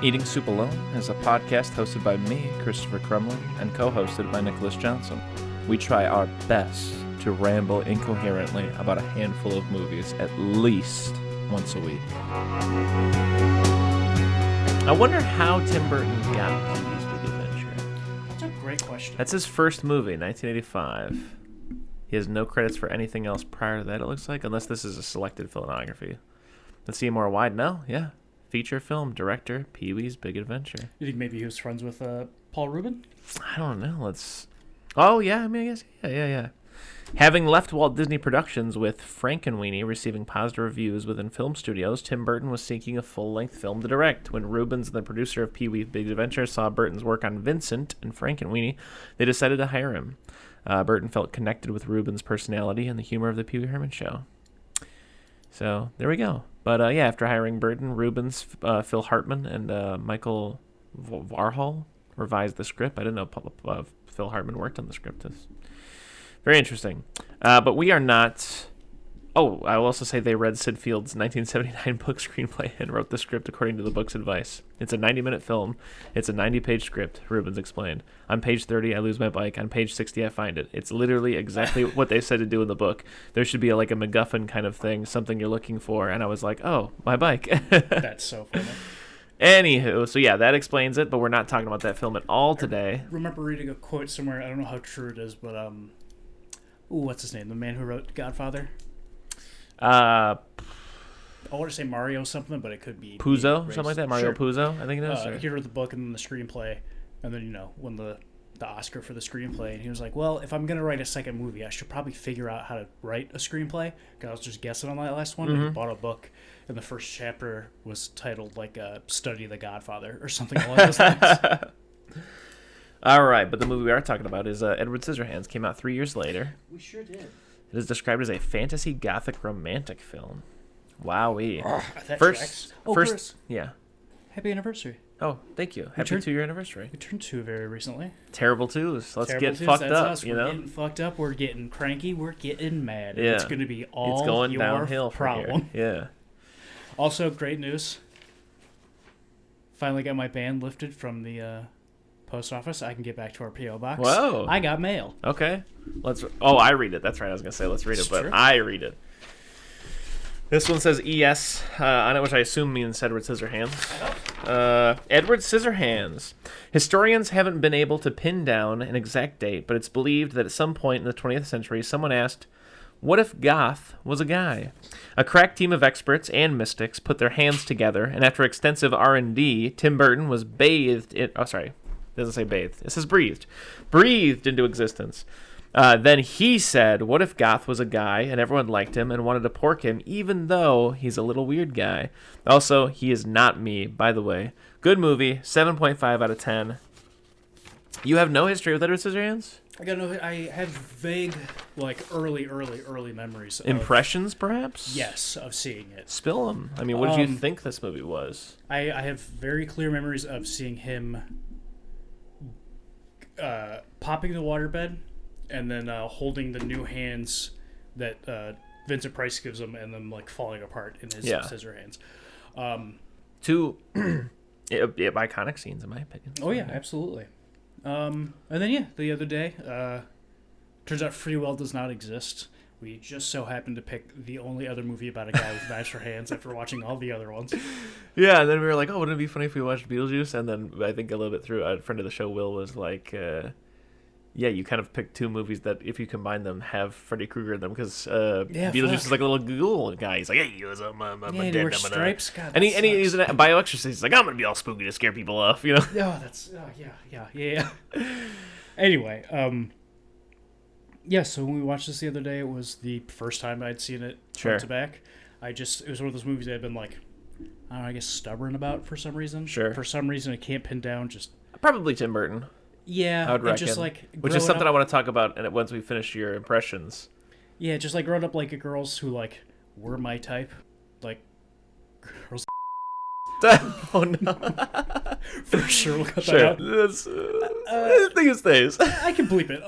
Eating Soup Alone is a podcast hosted by me, Christopher Crumley, and co-hosted by Nicholas Johnson. We try our best to ramble incoherently about a handful of movies at least once a week. I wonder how Tim Burton got Pee-wee's Big Adventure. That's a great question. That's his first movie, 1985. He has no credits for anything else prior to that, it looks like, unless this is a selected filmography. Let's see more wide. No, yeah. Feature film director, Pee-wee's Big Adventure. You think maybe he was friends with Paul Rubin? I don't know. Oh, yeah. I mean, I guess. Yeah. Having left Walt Disney Productions with Frankenweenie receiving positive reviews within film studios, Tim Burton was seeking a full-length film to direct. When Rubens, the producer of Pee-wee's Big Adventure, saw Burton's work on Vincent and Frankenweenie, they decided to hire him. Burton felt connected with Rubens' personality and the humor of the Pee Wee Herman show. So, there we go. But, after hiring Burton, Rubens, Phil Hartman, and Michael Varhol revised the script. I didn't know Phil Hartman worked on the script. It's very interesting. But we are not... Oh, I will also say they read Sid Field's 1979 book screenplay and wrote the script according to the book's advice. It's a 90-minute film. It's a 90-page script, Rubens explained. On page 30, I lose my bike. On page 60, I find it. It's literally exactly what they said to do in the book. There should be like a MacGuffin kind of thing, something you're looking for. And I was like, oh, my bike. That's so funny. Anywho, so yeah, that explains it, but we're not talking about that film at all today. I remember reading a quote somewhere. I don't know how true it is, but what's his name? The man who wrote Godfather? I want to say Mario something, but it could be Puzo, something like that. Mario Puzo, I think it is. He wrote the book and then the screenplay, and then won the Oscar for the screenplay. And he was like, "Well, if I'm gonna write a second movie, I should probably figure out how to write a screenplay." Because I was just guessing on that last one. Mm-hmm. And he bought a book, and the first chapter was titled like "Study the Godfather" or something along those lines. All right, but the movie we are talking about is Edward Scissorhands. Came out 3 years later. We sure did. It is described as a fantasy gothic romantic film. Wowee. That first, Chris, yeah. Happy anniversary. Oh, thank you. Happy 2-year anniversary. We turned 2 very recently. Terrible twos. Let's Terrible get twos, fucked that's up, us. you We're know? getting fucked up. We're getting cranky. We're getting mad. Yeah. It's going to be all it's going your downhill problem. Yeah. Also, great news. Finally got my ban lifted from the post office. I can get back to our P.O. box. Whoa. I got mail. Okay. I read it. That's right. I was going to say let's read it, but I read it. This one says ES on it, which I assume means Edward Scissorhands. Edward Scissorhands. Historians haven't been able to pin down an exact date, but it's believed that at some point in the 20th century, someone asked, what if goth was a guy? A crack team of experts and mystics put their hands together, and after extensive R&D, Tim Burton was bathed in... Oh, sorry. It doesn't say bathed. It says breathed. Breathed into existence. Then he said, what if goth was a guy, and everyone liked him and wanted to pork him, even though he's a little weird guy. Also, he is not me, by the way. Good movie, 7.5 out of 10. You have no history with Edward Scissorhands? I have vague, early memories. Impressions, perhaps? Yes, of seeing it. Spill them. I mean, what did you think this movie was? I have very clear memories of seeing him popping the waterbed and then holding the new hands that Vincent Price gives him and them falling apart in his scissor hands. Two iconic scenes, in my opinion. Oh, yeah, absolutely. And then, the other day, turns out Free Will does not exist. We just so happened to pick the only other movie about a guy with knives for hands after watching all the other ones. Yeah, and then we were like, oh, wouldn't it be funny if we watched Beetlejuice? And then I think a little bit through, a friend of the show, Will, was like, you kind of picked two movies that, if you combine them, have Freddy Krueger in them, because Beetlejuice is like a little ghoul guy. He's like, hey, I'm dead. He wears stripes. God, and he's a bioexorcist. He's like, I'm going to be all spooky to scare people off, you know? Yeah. Anyway, so when we watched this the other day, it was the first time I'd seen it front to back. It was one of those movies I'd been I guess stubborn about for some reason. Sure. For some reason, I can't pin down probably Tim Burton. Yeah, I would reckon. Just which is something I want to talk about once we finish your impressions. Yeah, just growing up girls who were my type, girls Oh no. For sure, we'll cut Sure. that out. I think it stays. I can bleep it.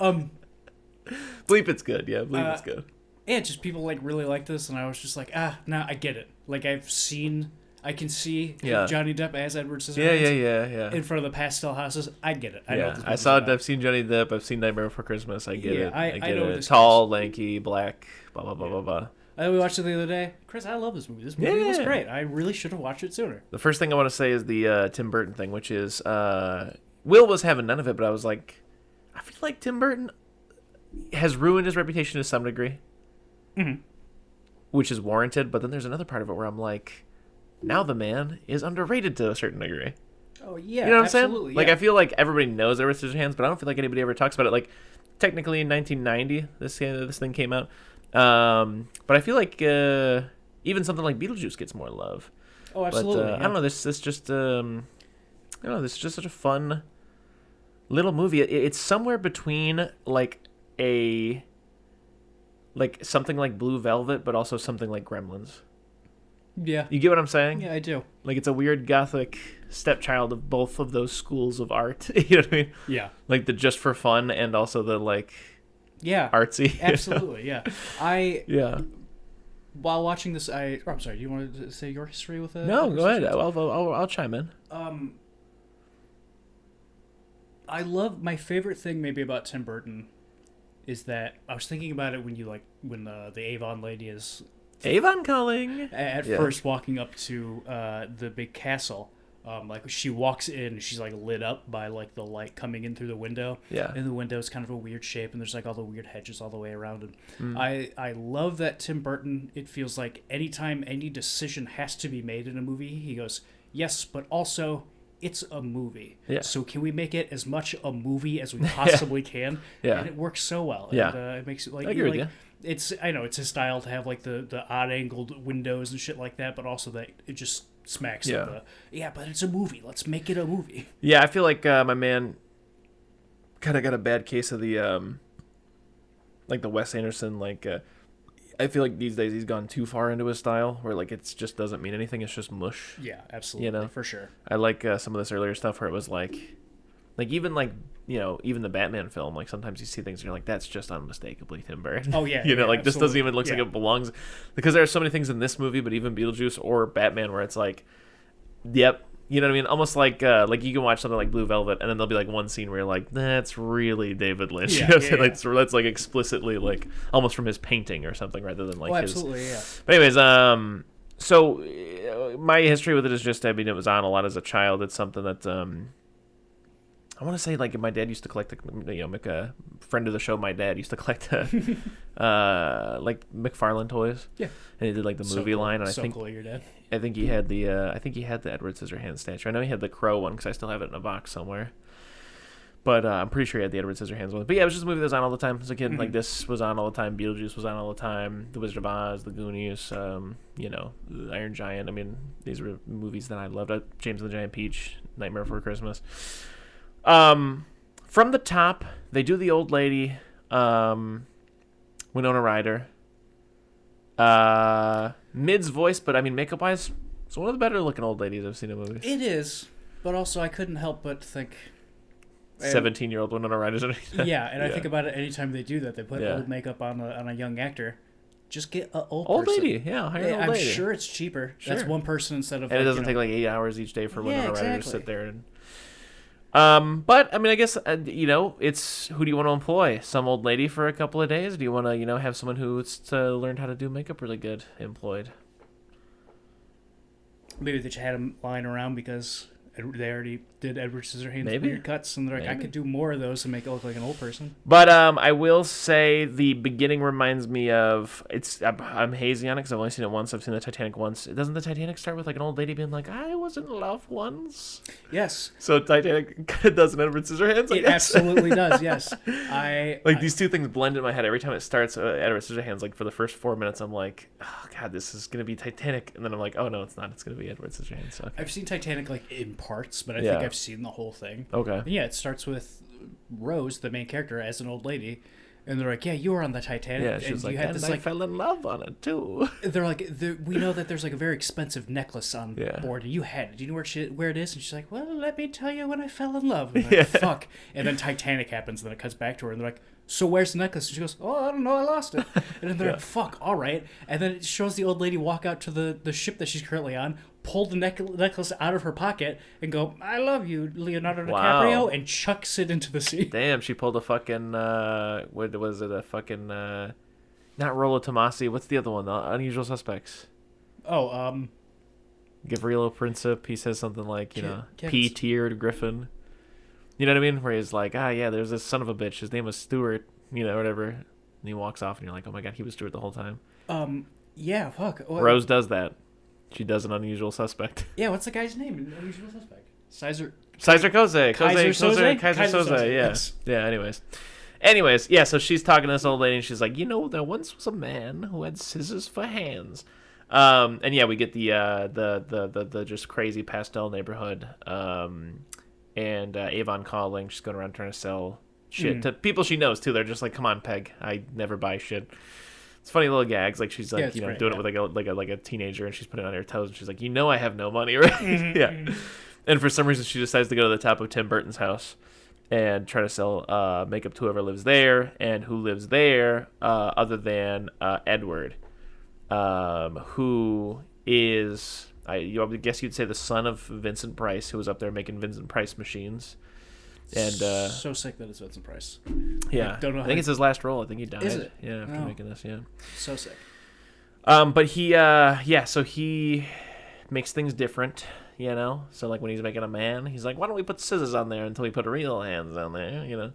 Bleep it's good. Yeah, bleep it's good. Yeah, just people like really like this, and I was just like, no, I get it. Like I can see Johnny Depp as Edward Scissorhands. Yeah. In front of the pastel houses. I get it. I know what this I movie's saw. about. I've seen Johnny Depp. I've seen Nightmare Before Christmas. I get it. I get know what it. this Tall, lanky, black. Blah blah blah blah blah. We watched it the other day. Chris, I love this movie. This movie was great. I really should have watched it sooner. The first thing I want to say is the Tim Burton thing, which is Will was having none of it, but I was like, I feel like Tim Burton has ruined his reputation to some degree, which is warranted. But then there's another part of it where I'm like, now the man is underrated to a certain degree. Oh yeah, you know what I'm absolutely, saying? Like I feel like everybody knows Edward Scissorhands, but I don't feel like anybody ever talks about it. Like technically in 1990, this thing came out. But I feel like even something like Beetlejuice gets more love. Oh, absolutely. But, I don't know. This just I don't know. This is just such a fun little movie. It's somewhere between like something like Blue Velvet, but also something like Gremlins. Yeah. You get what I'm saying? Yeah, I do. Like it's a weird gothic stepchild of both of those schools of art. You know what I mean? Yeah. Like the just for fun and also the like. Yeah. Artsy. Absolutely. Yeah. Yeah. While watching this, I'm sorry. Do you want to say your history with it? No, go ahead. I'll chime in. I love my favorite thing maybe about Tim Burton is that I was thinking about it when the Avon lady is Avon calling at first walking up to the big castle. Like she walks in, she's like lit up by like the light coming in through the window. Yeah. And the window is kind of a weird shape, and there's like all the weird hedges all the way around. And I love that Tim Burton. It feels like anytime any decision has to be made in a movie, he goes, yes, but also it's a movie. Yeah. So can we make it as much a movie as we possibly can? Yeah. And it works so well. Yeah. And it makes it like I agree with you. I know it's his style to have like the odd angled windows and shit like that, but also that it just smacks of the but it's a movie. Let's make it a movie. Yeah, I feel like my man kind of got a bad case of the like the Wes Anderson I feel like these days he's gone too far into his style where like it just doesn't mean anything. It's just mush. Yeah, absolutely. You know, for sure. I like some of this earlier stuff where it was like even like even the Batman film, like sometimes you see things and you're like, that's just unmistakably Tim Burton. Oh yeah. Like absolutely. this doesn't even look like it belongs, because there are so many things in this movie, but even Beetlejuice or Batman where it's like, yep, you know what I mean? Almost like you can watch something like Blue Velvet and then there'll be like one scene where you're like, that's really David Lynch. Yeah, you know what I'm saying? Like that's like explicitly like almost from his painting or something rather than like his. Absolutely, yeah. But anyways, so my history with it is just, I mean, it was on a lot as a child. It's something that I want to say like my dad used to collect, make a friend of the show. My dad used to collect like McFarlane toys. Yeah, and he did like the movie line. And cool, your dad. I think he had the Edward Scissorhands statue. I know he had the Crow one because I still have it in a box somewhere. But I'm pretty sure he had the Edward Scissorhands one. But yeah, it was just a movie that was on all the time as a kid. Like this was on all the time. Beetlejuice was on all the time. The Wizard of Oz, The Goonies, The Iron Giant. I mean, these were movies that I loved. James and the Giant Peach, Nightmare Before Christmas. From the top, they do the old lady, Winona Ryder. Mid's voice, but I mean, makeup wise, it's one of the better looking old ladies I've seen in movies. It is, but also I couldn't help but think 17-year-old Winona Ryder's underneath that. Yeah, and I think about it anytime they do that. They put old makeup on a young actor. Just get an old person. Lady, yeah, hire an old lady. I'm sure it's cheaper. Sure. That's one person instead of. And it doesn't take like 8 hours each day for Winona Ryder to sit there and. But I mean, I guess it's who do you want to employ? Some old lady for a couple of days? Do you want to have someone who's learned how to do makeup really good employed? Maybe they just had him lying around because they already did Edward Scissorhands weird cuts, and they're like, I could do more of those and make it look like an old person. But I will say the beginning reminds me of I'm hazy on it because I've only seen it once. I've seen the Titanic once. Doesn't the Titanic start with like an old lady being like, I was in love once? Yes. So Titanic kind of does an Edward Scissorhands. It absolutely does. Yes. These two things blend in my head every time it starts. Edward Scissorhands, like for the first 4 minutes, I'm like, oh god, this is gonna be Titanic, and then I'm like, oh no, it's not. It's gonna be Edward Scissorhands. So, okay. I've seen Titanic like in parts, but I think I've seen the whole thing. Okay. And yeah, it starts with Rose, the main character, as an old lady, And they're like, yeah, you were on the Titanic. Yeah, she and was like, you had and this, I fell in love on it too. They're like, we know that there's like a very expensive necklace on Yeah. board. And you had it. Do you know where it is? And she's like, well, let me tell you when I fell in love. And they're like, fuck. And then Titanic happens. And then it cuts back to her. And they're like, so where's the necklace? And she goes, oh, I don't know. I lost it. And then they're like, fuck, all right. And then it shows the old lady walk out to the ship that she's currently on, pull the necklace out of her pocket, and go, I love you, Leonardo DiCaprio, and chucks it into the sea. Damn, she pulled a fucking, what was it, a fucking, not Rollo Tomasi, what's the other one, the Unusual Suspects? Oh, Gavrilo Princip, he says something like, P-tiered Griffin. You know what I mean? Where he's like, yeah, there's this son of a bitch, his name was Stewart, whatever. And he walks off, and you're like, oh my god, he was Stewart the whole time. Yeah, fuck. Rose does that. She does an Unusual Suspect. Yeah, what's the guy's name in Unusual Suspect? Kaiser Soze. Kaiser Soze, yeah. Yes. Yeah, anyways, yeah, so she's talking to this old lady, and she's like, there once was a man who had scissors for hands. And yeah, we get the just crazy pastel neighborhood. And Avon calling. She's going around trying to sell shit to people she knows, too. They're just like, come on, Peg. I never buy shit. It's funny little gags. Like, she's like, great, doing it with like a teenager, and she's putting it on her toes, and she's like, I have no money, right? Yeah. And for some reason, she decides to go to the top of Tim Burton's house and try to sell makeup to whoever lives there, and who lives there other than Edward, who is... I guess you'd say the son of Vincent Price, who was up there making Vincent Price machines. And so sick that it's Vincent Price. Yeah. I think it's his last role. I think he died. Is it? Yeah, after making this, yeah. So sick. But he so he makes things different, So like when he's making a man, he's like, why don't we put scissors on there until we put real hands on there,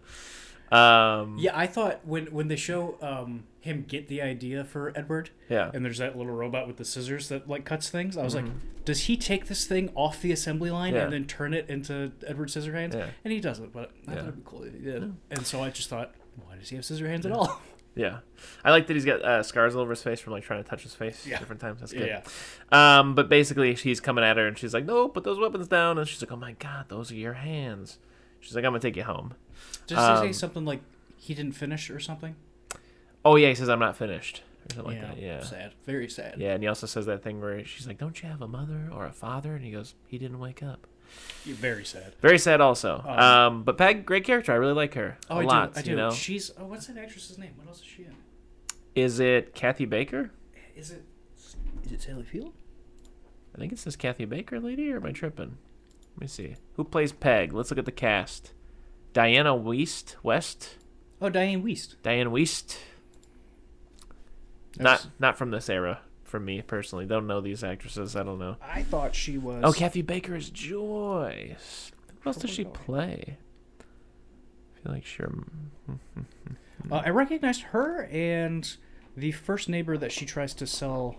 Yeah, I thought when they show him get the idea for Edward, and there's that little robot with the scissors that like cuts things, I was like, does he take this thing off the assembly line and then turn it into Edward Scissorhands? Yeah. And he doesn't, but I thought it'd be cool if he did. And so I just thought, why does he have scissor hands at all? Yeah, I like that he's got scars all over his face from like trying to touch his face different times. That's good. Yeah. But basically, she's coming at her and she's like, "No, put those weapons down." And she's like, "Oh my god, those are your hands." She's like, "I'm gonna take you home." Does he say something like he didn't finish or something? Oh yeah, he says, "I'm not finished," or something like that. Yeah. Sad. Very sad. Yeah, and he also says that thing where she's like, "Don't you have a mother or a father?" And he goes, "He didn't wake up." Very sad. Very sad also. But Peg, great character. I really like her a lot. I do. She's what's that actress's name? What else is she in? Is it Kathy Baker? Is it Sally Field? I think it says Kathy Baker, lady, or am I tripping? Let me see. Who plays Peg? Let's look at the cast. Diana West. Oh, Diane Wiest. Diane Wiest. Not from this era, for me personally. Don't know these actresses. I don't know. I thought she was. Oh, Kathy Baker is Joyce. Who else does she play? I feel like I recognized her and the first neighbor that she tries to sell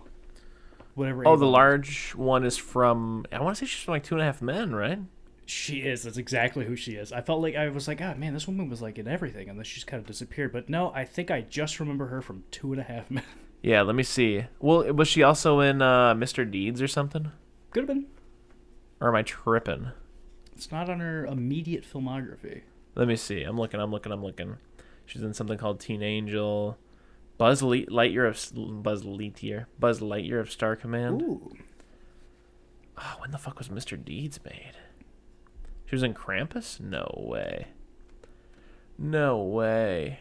whatever. Oh, the large one is from... I want to say she's from like 2.5 Men, right? She is. That's exactly who she is. I felt like I was like, oh man, this woman was like in everything, and then she's kind of disappeared. But no, I think I just remember her from 2.5 Men. Yeah, let me see. Well, was she also in Mr. Deeds or something? Could have been. Or am I tripping? It's not on her immediate filmography. Let me see. I'm looking. She's in something called Teen Angel. Buzz Lightyear of Star Command. Ooh. Oh, when the fuck was Mr. Deeds made? She was in Krampus? No way.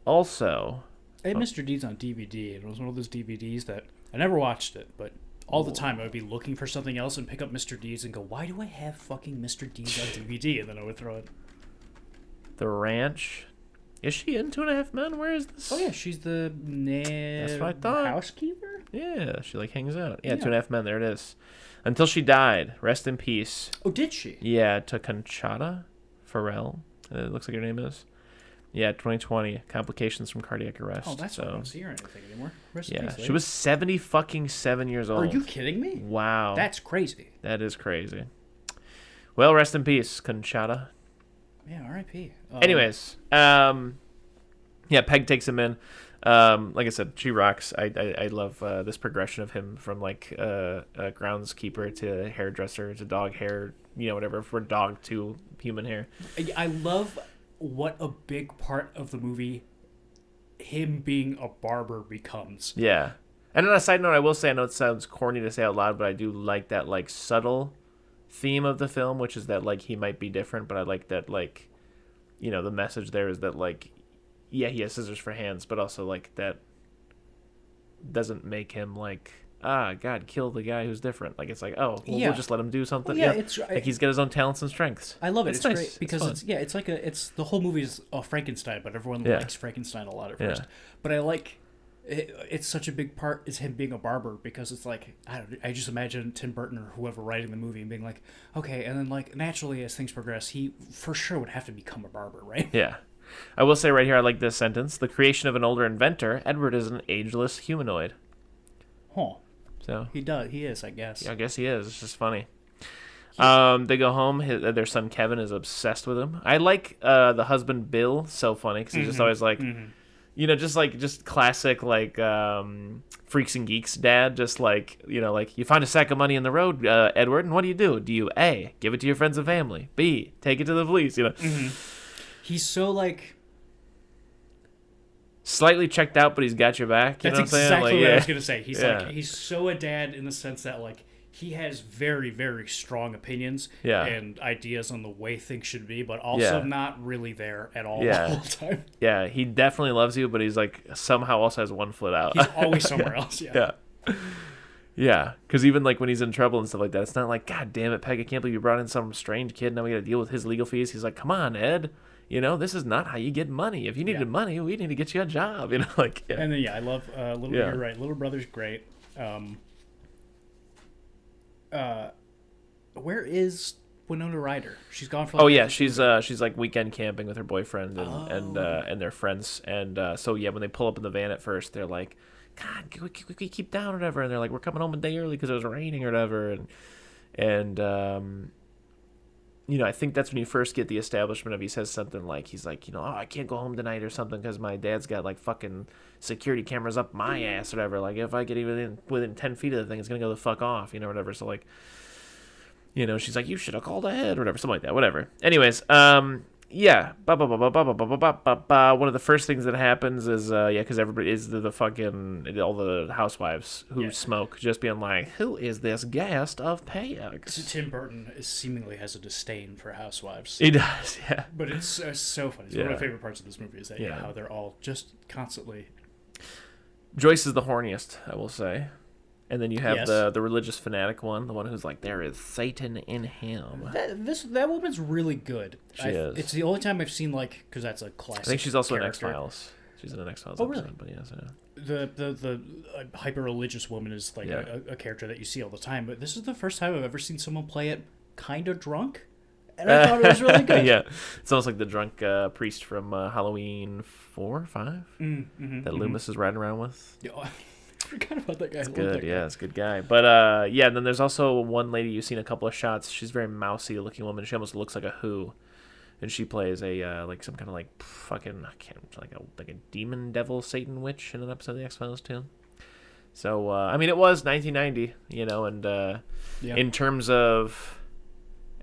Also... I had Mr. Deeds on DVD, and it was one of those DVDs that... I never watched it, but all the time I would be looking for something else and pick up Mr. Deeds and go, why do I have fucking Mr. Deeds on DVD? And then I would throw it. The Ranch. Is she in 2.5 Men? Where is this? Oh, yeah, she's the That's what I thought. housekeeper? Yeah, she like hangs out. Yeah, 2.5 Men, there it is. Until she died. Rest in peace. Oh, did she? Yeah, to Conchata Farrell. It looks like her name is. Yeah, 2020. Complications from cardiac arrest. Oh, that's why I don't see her anything anymore. Rest yeah, in peace, she was 7 years old. Are you kidding me? Wow. That's crazy. That is crazy. Well, rest in peace, Conchata. Yeah, R.I.P. Anyways, yeah, Peg takes him in. Like I said, she rocks. I love this progression of him from like a groundskeeper to hairdresser to dog hair, whatever, from dog to human hair. I love what a big part of the movie him being a barber becomes. Yeah. And on a side note, I will say, I know it sounds corny to say out loud, but I do like that, like, subtle theme of the film, which is that, like, he might be different, but I like that, like, you know, the message there is that, like, yeah, he has scissors for hands, but also, like, that doesn't make him, like, God, kill the guy who's different. Like, it's like, oh, well, we'll just let him do something. Well, yeah, it's like he's got his own talents and strengths. I love it. It's nice. Great because it's the whole movie is Frankenstein, but everyone likes Frankenstein a lot at first. But I like it's such a big part is him being a barber because it's like I just imagine Tim Burton or whoever writing the movie and being like, okay, and then like naturally as things progress, he for sure would have to become a barber, right? Yeah. I will say right here, I like this sentence: the creation of an older inventor, Edward is an ageless humanoid. Huh. So he does. He is, I guess. Yeah, I guess he is. It's just funny. They go home. Their son Kevin is obsessed with him. I like the husband Bill. So funny because he's just always like, you know, just classic like freaks and geeks dad. Just like, you know, like you find a sack of money in the road, Edward, and what do? Do you A, give it to your friends and family? B, take it to the police? You know, he's so like. Slightly checked out, but he's got your back. You That's know what I'm saying? exactly Like, what I was gonna say. He's like he's so a dad in the sense that like he has very very strong opinions and ideas on the way things should be, but also not really there at all the whole time. Yeah, he definitely loves you, but he's like somehow also has one foot out. He's always somewhere else. Yeah, because even like when he's in trouble and stuff like that, it's not like, God damn it, Peg, I can't believe you brought in some strange kid. Now we got to deal with his legal fees. He's like, come on, Ed. You know, this is not how you get money. If you needed money, we need to get you a job. You know, like. Yeah. And then I love little. You're right. Little brother's great. Where is Winona Ryder? She's gone for. Like, she's like weekend camping with her boyfriend and their friends. And so when they pull up in the van at first, they're like, God, can we keep down or whatever? And they're like, we're coming home a day early because it was raining or whatever. And you know, I think that's when you first get the establishment of, he says something like, he's like, you know, I can't go home tonight or something because my dad's got like fucking security cameras up my ass or whatever. Like if I get even within 10 feet of the thing, it's going to go the fuck off, you know, whatever. So like, you know, she's like, you should have called ahead or whatever, something like that, whatever. Anyways, yeah. One of the first things that happens is, because everybody is the fucking, all the housewives who smoke just being like, who is this guest of Peg's? Tim Burton seemingly has a disdain for housewives. He does, yeah. But it's so funny. It's one of my favorite parts of this movie is that, how they're all just constantly. Joyce is the horniest, I will say. And then you have the religious fanatic one, the one who's like, there is Satan in him. That woman's really good. She is. It's the only time I've seen, like, because that's a classic. I think she's also character. in X-Files. She's in an X-Files episode. Really? But yes, The hyper-religious woman is like a character that you see all the time, but this is the first time I've ever seen someone play it kind of drunk. And I thought it was really good. Yeah. It's almost like the drunk priest from Halloween 4 or 5 that Loomis is riding around with. I forgot about that guy. It's good, it's a good guy. But and then there's also one lady you've seen a couple of shots. She's a very mousy looking woman. She almost looks like a Who, and she plays a like some kind of like fucking like a demon devil Satan witch in an episode of the X-Files too. So I mean, it was 1990, you know, and in terms of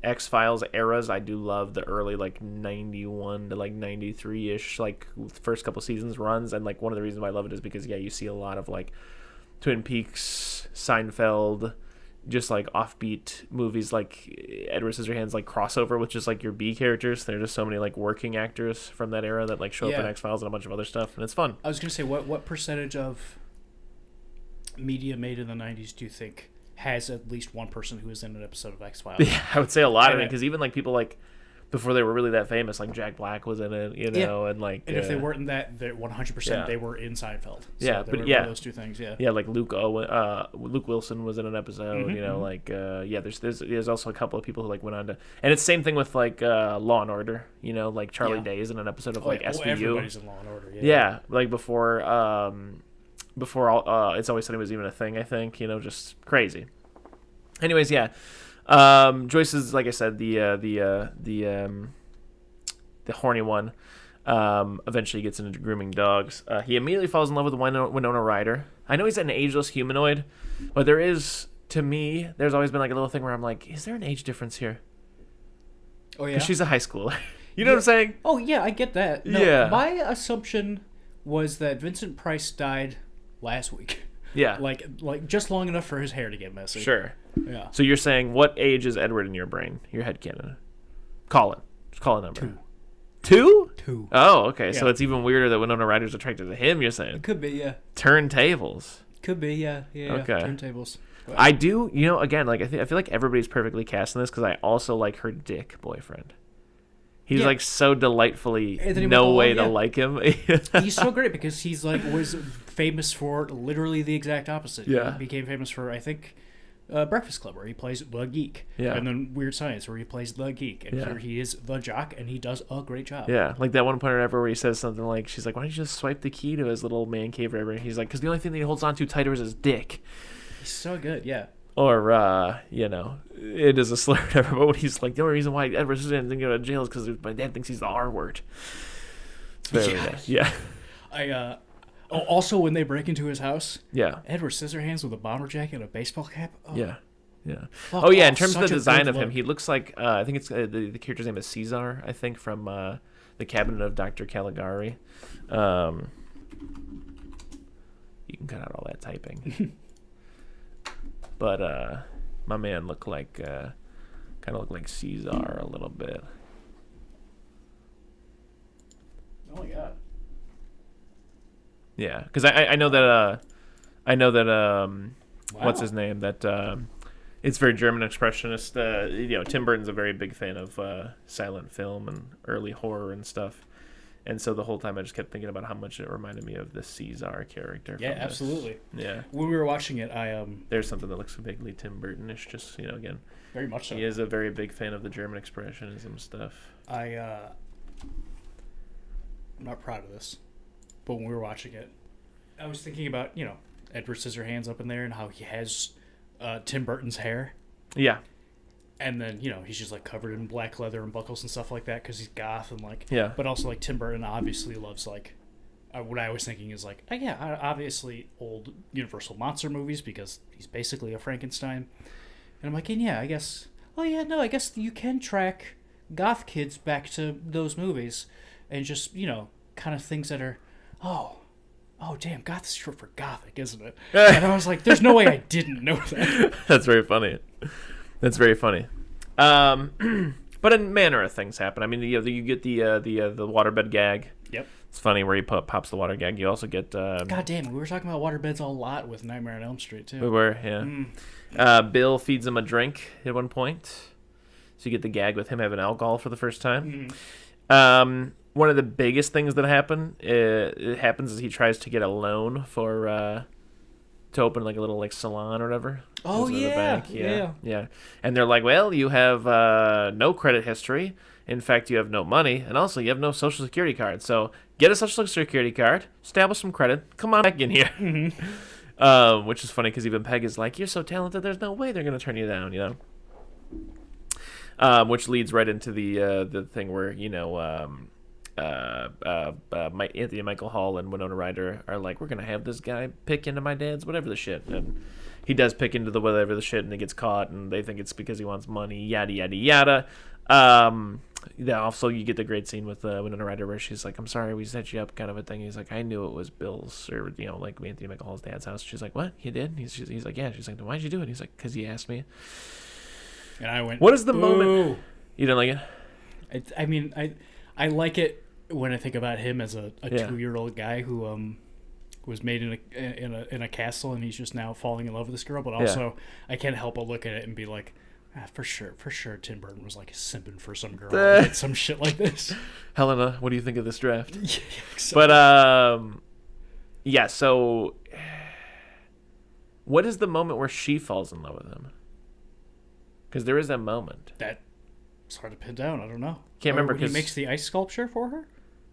X-Files eras, I do love the early like 91 to like 93-ish like first couple seasons runs, and like one of the reasons why I love it is because you see a lot of like Twin Peaks, Seinfeld, just like offbeat movies like Edward Scissorhands, like crossover with just like your B characters. There are just so many like working actors from that era that like show up in X-Files and a bunch of other stuff, and it's fun. I was gonna say, what percentage of media made in the 90s do you think has at least one person who was in an episode of X-Files? Yeah, I would say a lot of it, because even like people like before they were really that famous, like Jack Black was in it, you know, and like if they weren't in that, they're 100% they were in Seinfeld. So but those two things, like Luke Wilson was in an episode, you know, like there's also a couple of people who like went on to, and it's the same thing with like Law and Order, you know, like Charlie Day is in an episode of SVU. Everybody's in Law and Order. Yeah, like before It's Always Sunny was even a thing, I think, you know, just crazy. Anyways, Joyce is, like I said, the horny one. Eventually gets into grooming dogs. He immediately falls in love with Winona Ryder. I know he's an ageless humanoid, but there's always been like a little thing where I'm like, is there an age difference here? Oh yeah, because she's a high schooler. You know what I'm saying? Oh, yeah, I get that. No, Yeah. My assumption was that Vincent Price died last week. Yeah. Like just long enough for his hair to get messy. Sure. Yeah. So you're saying, what age is Edward in your brain? Your headcanon. Call it. Just call a number. 2. 2? 2. Oh, okay. Yeah. So it's even weirder that Winona Ryder's attracted to him, you're saying? It could be, yeah. Turntables. Could be, yeah. Okay. Turntables. Well, I do, again, like I feel like everybody's perfectly cast in this because I also like her dick boyfriend. He's like so delightfully Anthony no McCall, way to yeah. like him. he's so great because he's like was famous for literally the exact opposite. Yeah. He became famous for, I think, Breakfast Club, where he plays the geek. Yeah. And then Weird Science, where he plays the geek. And Yeah. here he is the jock, and he does a great job. Yeah, like that one point or whatever where he says something like, she's like, why don't you just swipe the key to his little man cave or whatever? And he's like, because the only thing that he holds on to tighter is his dick. He's so good, yeah. Or, it is a slur or whatever, but when he's like, the only reason why Edward Scissorhands didn't go to jail is because my dad thinks he's the R word. It's very nice. Yeah. Also, when they break into his house, Yeah. Edward Scissorhands with a bomber jacket and a baseball cap. Oh, Yeah. Yeah. fuck Oh, yeah, in off. terms of Such the a design good of him, look. he looks like, I think it's, the character's name is Caesar, I think, from The Cabinet of Dr. Caligari. You can cut out all that typing. But my man looked like, kind of looked like Caesar a little bit. Oh my god. Yeah, because I know that what's Wow. his name, that it's very German expressionist. Tim Burton's a very big fan of silent film and early horror and stuff, and so the whole time I just kept thinking about how much it reminded me of the Caesar character. Yeah, from this. absolutely. Yeah, When we were watching it, I there's something that looks vaguely Tim Burton-ish. Just again, very much so. he is a very big fan of the German expressionism stuff. I'm not proud of this, but when we were watching it, I was thinking about Edward Scissorhands up in there and how he has Tim Burton's hair, Yeah, and then he's just like covered in black leather and buckles and stuff like that because he's goth and like Yeah. But also like Tim Burton obviously loves like what I was thinking is like obviously old Universal monster movies because he's basically a Frankenstein, and I'm like I guess I guess you can track goth kids back to those movies and just kind of things that are oh damn, goth is short for gothic, isn't it? And I was like, there's no way I didn't know that. That's very funny. That's very funny. But in manner of things happen. I mean, you get the waterbed gag. Yep. It's funny where he pops the water gag. You also get God damn, we were talking about waterbeds a lot with Nightmare on Elm Street too. we were, yeah. Bill feeds him a drink at one point, so you get the gag with him having alcohol for the first time. One of the biggest things that happens is he tries to get a loan for to open like a little like salon or whatever. Oh, Goes to the yeah, bank. Yeah. And they're like, well, you have no credit history. In fact, you have no money, and also you have no social security card. So get a social security card, establish some credit, come on back in here. Which is funny because even Peg is like, you're so talented, there's no way they're gonna turn you down, which leads right into the thing where Anthony Michael Hall and Winona Ryder are like, we're gonna have this guy pick into my dad's whatever the shit, and he does pick into the whatever the shit, and he gets caught, and they think it's because he wants money, yada yada yada. Yeah, also you get the great scene with Winona Ryder where she's like, I'm sorry, we set you up, kind of a thing. He's like, I knew it was Bill's, or like Anthony Michael Hall's dad's house. She's like, what? You did? He's like, yeah. She's like, then why'd you do it? He's like, because he asked me. And I went, what is the Boo. moment? You didn't like it? I mean, I like it when I think about him as a 2-year-old guy who was made in a castle, and he's just now falling in love with this girl. But also, I can't help but look at it and be like, for sure, Tim Burton was like simping for some girl, or did some shit like this. Helena, what do you think of this draft? Yeah, exactly. But yeah. So, what is the moment where she falls in love with him? Because there is that moment. It's hard to pin down. I don't know. Can't remember when he because makes the ice sculpture for her.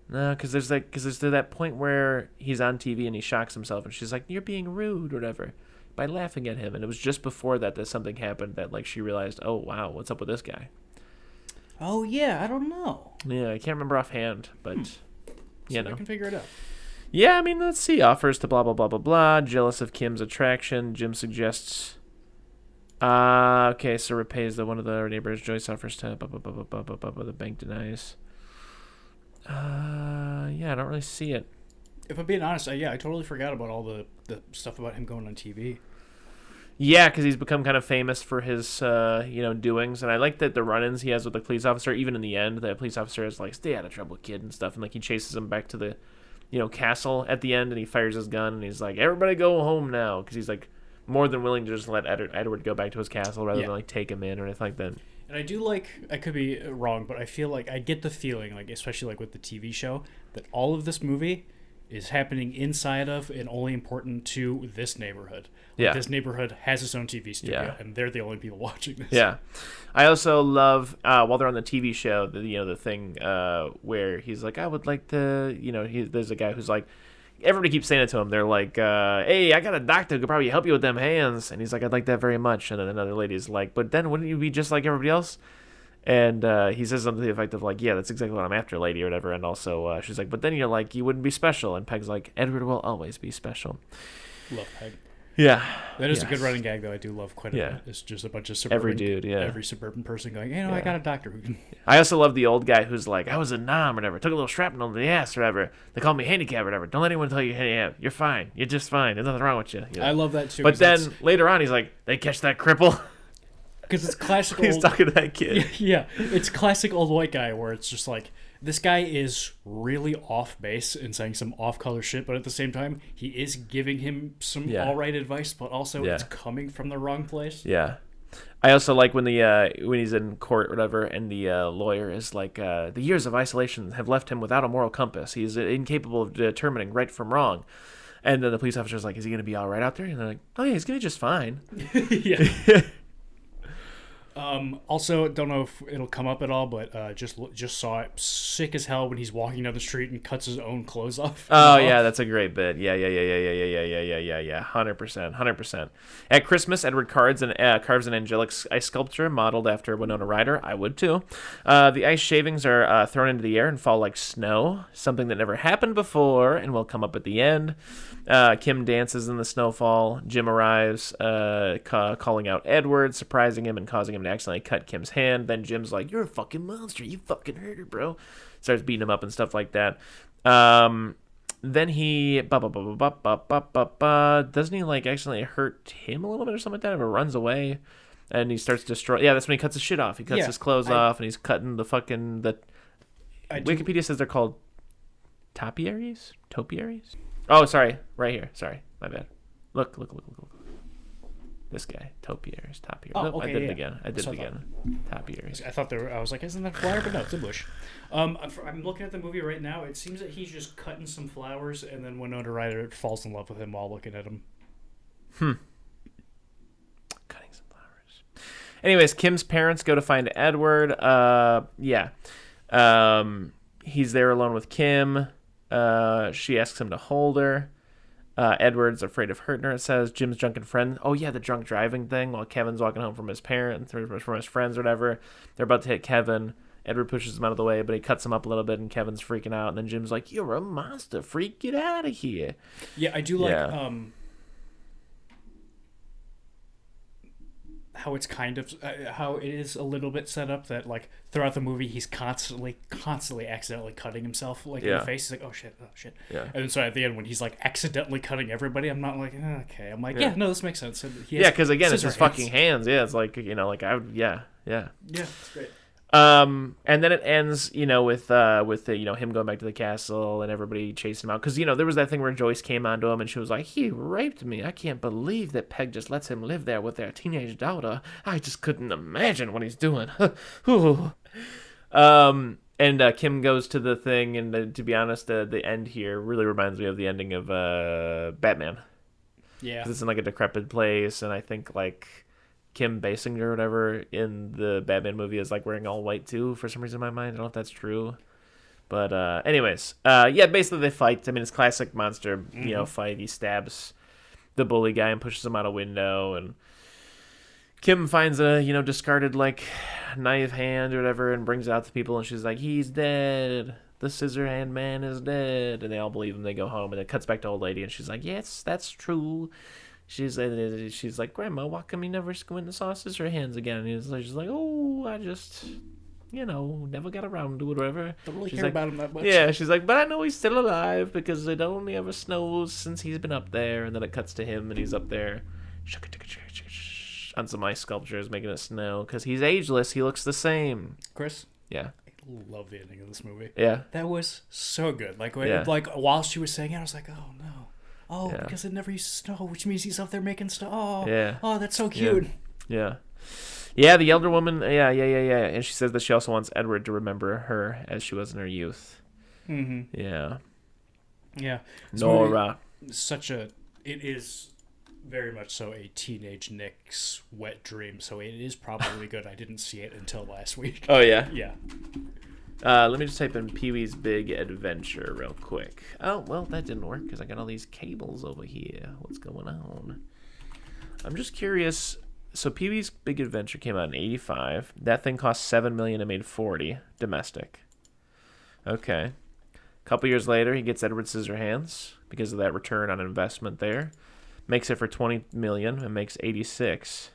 No, because there's that point where he's on TV and he shocks himself, and she's like, "You're being rude," or whatever, by laughing at him. And it was just before that something happened that like she realized, "Oh wow, what's up with this guy?" Oh yeah, I don't know. Yeah, I can't remember offhand, but See if I can figure it out. Yeah, I mean, let's see. Offers to blah blah blah blah blah. Jealous of Kim's attraction. Jim suggests. Okay, so repays one of the neighbors. Joyce offers to. The bank denies. Yeah, I don't really see it. If I'm being honest, I totally forgot about all the stuff about him going on TV. Yeah, because he's become kind of famous for his, doings, and I like that the run-ins he has with the police officer. Even in the end, the police officer is like, "Stay out of trouble, kid," and stuff, and like he chases him back to the, castle at the end, and he fires his gun, and he's like, "Everybody go home now," because he's like more than willing to just let Edward go back to his castle rather than like take him in or anything like that. And I do like, I could be wrong, but I feel like I get the feeling, like especially like with the TV show, that all of this movie is happening inside of and only important to this neighborhood. Like, Yeah. this neighborhood has its own TV studio, Yeah. and they're the only people watching this. Yeah, I also love while they're on the TV show, the thing where he's like, I would like to, there's a guy who's like, everybody keeps saying it to him. They're like, hey, I got a doctor who could probably help you with them hands, and he's like, I'd like that very much. And then another lady's like, but then wouldn't you be just like everybody else? And he says something to the effect of like, yeah, that's exactly what I'm after, lady, or whatever. And also she's like, but then you're like, you wouldn't be special. And Peg's like, Edward will always be special. Love Peg. Yeah. That is a good running gag, though. I do love quite a bit. It's just a bunch of every suburban person going, I got a doctor who can. I also love the old guy who's like, I was a nom or whatever, took a little shrapnel to the ass or whatever. They call me handicapped or whatever. Don't let anyone tell you handicapped. You're fine. You're just fine. There's nothing wrong with you. I love that too. But then later on, he's like, they catch that cripple. Because it's classic He's talking to that kid. Yeah, it's classic old white guy where it's just like, this guy is really off base and saying some off color shit, but at the same time, he is giving him some all right advice, but also it's coming from the wrong place. Yeah. I also like when when he's in court or whatever, and the lawyer is like, the years of isolation have left him without a moral compass. He's incapable of determining right from wrong. And then the police officer's like, is he going to be all right out there? And they're like, oh, yeah, he's going to be just fine. Yeah. Also, don't know if it'll come up at all, but just saw it sick as hell when he's walking down the street and cuts his own clothes off. Oh yeah, that's a great bit. Yeah. 100%. At Christmas, Edward carves an angelic ice sculpture modeled after Winona Ryder. I would too. The ice shavings are thrown into the air and fall like snow, something that never happened before and will come up at the end. Kim dances in the snowfall. Jim arrives, calling out Edward, surprising him and causing him to accidentally cut Kim's hand. Then Jim's like, you're a fucking monster. You fucking hurt her, bro. Starts beating him up and stuff like that. Then he doesn't he like accidentally hurt him a little bit or something like that, or runs away, and he starts destroy. Yeah, that's when he cuts his shit off. He cuts his clothes off, and he's cutting the fucking Wikipedia says they're called topiaries. Oh, sorry, right here. Sorry, my bad. Look. This guy, topiaries. Oh, okay, I did it again. Topiaries. I thought I was like, isn't that a flower? But no, it's a bush. I'm looking at the movie right now. It seems that he's just cutting some flowers, and then Winona Ryder falls in love with him while looking at him. Cutting some flowers. Anyways, Kim's parents go to find Edward. He's there alone with Kim. She asks him to hold her. Edward's afraid of hurting her, it says. Jim's drunken friend. Oh, yeah, the drunk driving thing while Kevin's walking home from his parents or from his friends or whatever. They're about to hit Kevin. Edward pushes him out of the way, but he cuts him up a little bit, and Kevin's freaking out. And then Jim's like, you're a monster, freak. Get out of here. Yeah, I do like how it's kind of how it is a little bit set up that like throughout the movie he's constantly accidentally cutting himself like in the face. He's like, oh shit. Yeah. And then so at the end when he's like accidentally cutting everybody, I'm not like, okay. I'm like, no, this makes sense. Because again, it's his fucking hands. Yeah, it's like, Yeah, it's great. And then it ends, with him going back to the castle and everybody chasing him out. Because, there was that thing where Joyce came onto him and she was like, he raped me. I can't believe that Peg just lets him live there with their teenage daughter. I just couldn't imagine what he's doing. And Kim goes to the thing, and to be honest, the end here really reminds me of the ending of Batman. Yeah. 'Cause it's in like a decrepit place, and I think like Kim Basinger or whatever in the Batman movie is like wearing all white too for some reason in my mind. I don't know if that's true. But anyways, basically they fight. I mean, it's classic monster, fight. He stabs the bully guy and pushes him out a window, and Kim finds a, discarded like knife hand or whatever and brings it out to people, and she's like, he's dead. The Scissorhand man is dead. And they all believe him. They go home, and it cuts back to old lady, and she's like, yes, that's true. She's like, Grandma, why come you never went and saw Scissorhands again? And she's like, oh, I just never got around to it or whatever. Don't really She's care like, about him that much. Yeah, she's like, but I know he's still alive because it only ever snows since he's been up there. And then it cuts to him and he's up there on some ice sculptures making it snow because he's ageless. He looks the same. Chris? Yeah. I love the ending of this movie. Yeah. That was so good. Like, Yeah. like while she was saying it, I was like, oh, no. Oh, Yeah. because it never used to snow, which means he's up there making snow. Oh, Yeah. Oh, that's so cute. Yeah. Yeah, the elder woman, yeah. And she says that she also wants Edward to remember her as she was in her youth. Mm-hmm. Yeah. Yeah. Nora. It is very much so a teenage Nick's wet dream, so it is probably good. I didn't see it until last week. Oh, yeah? Yeah. Let me just type in Pee-wee's Big Adventure real quick. Oh, well, that didn't work because I got all these cables over here. What's going on? I'm just curious. So Pee-wee's Big Adventure came out in 1985. That thing cost $7 million and made $40 domestic. Okay. A couple years later, he gets Edward Scissorhands because of that return on investment there. Makes it for $20 million and makes $86.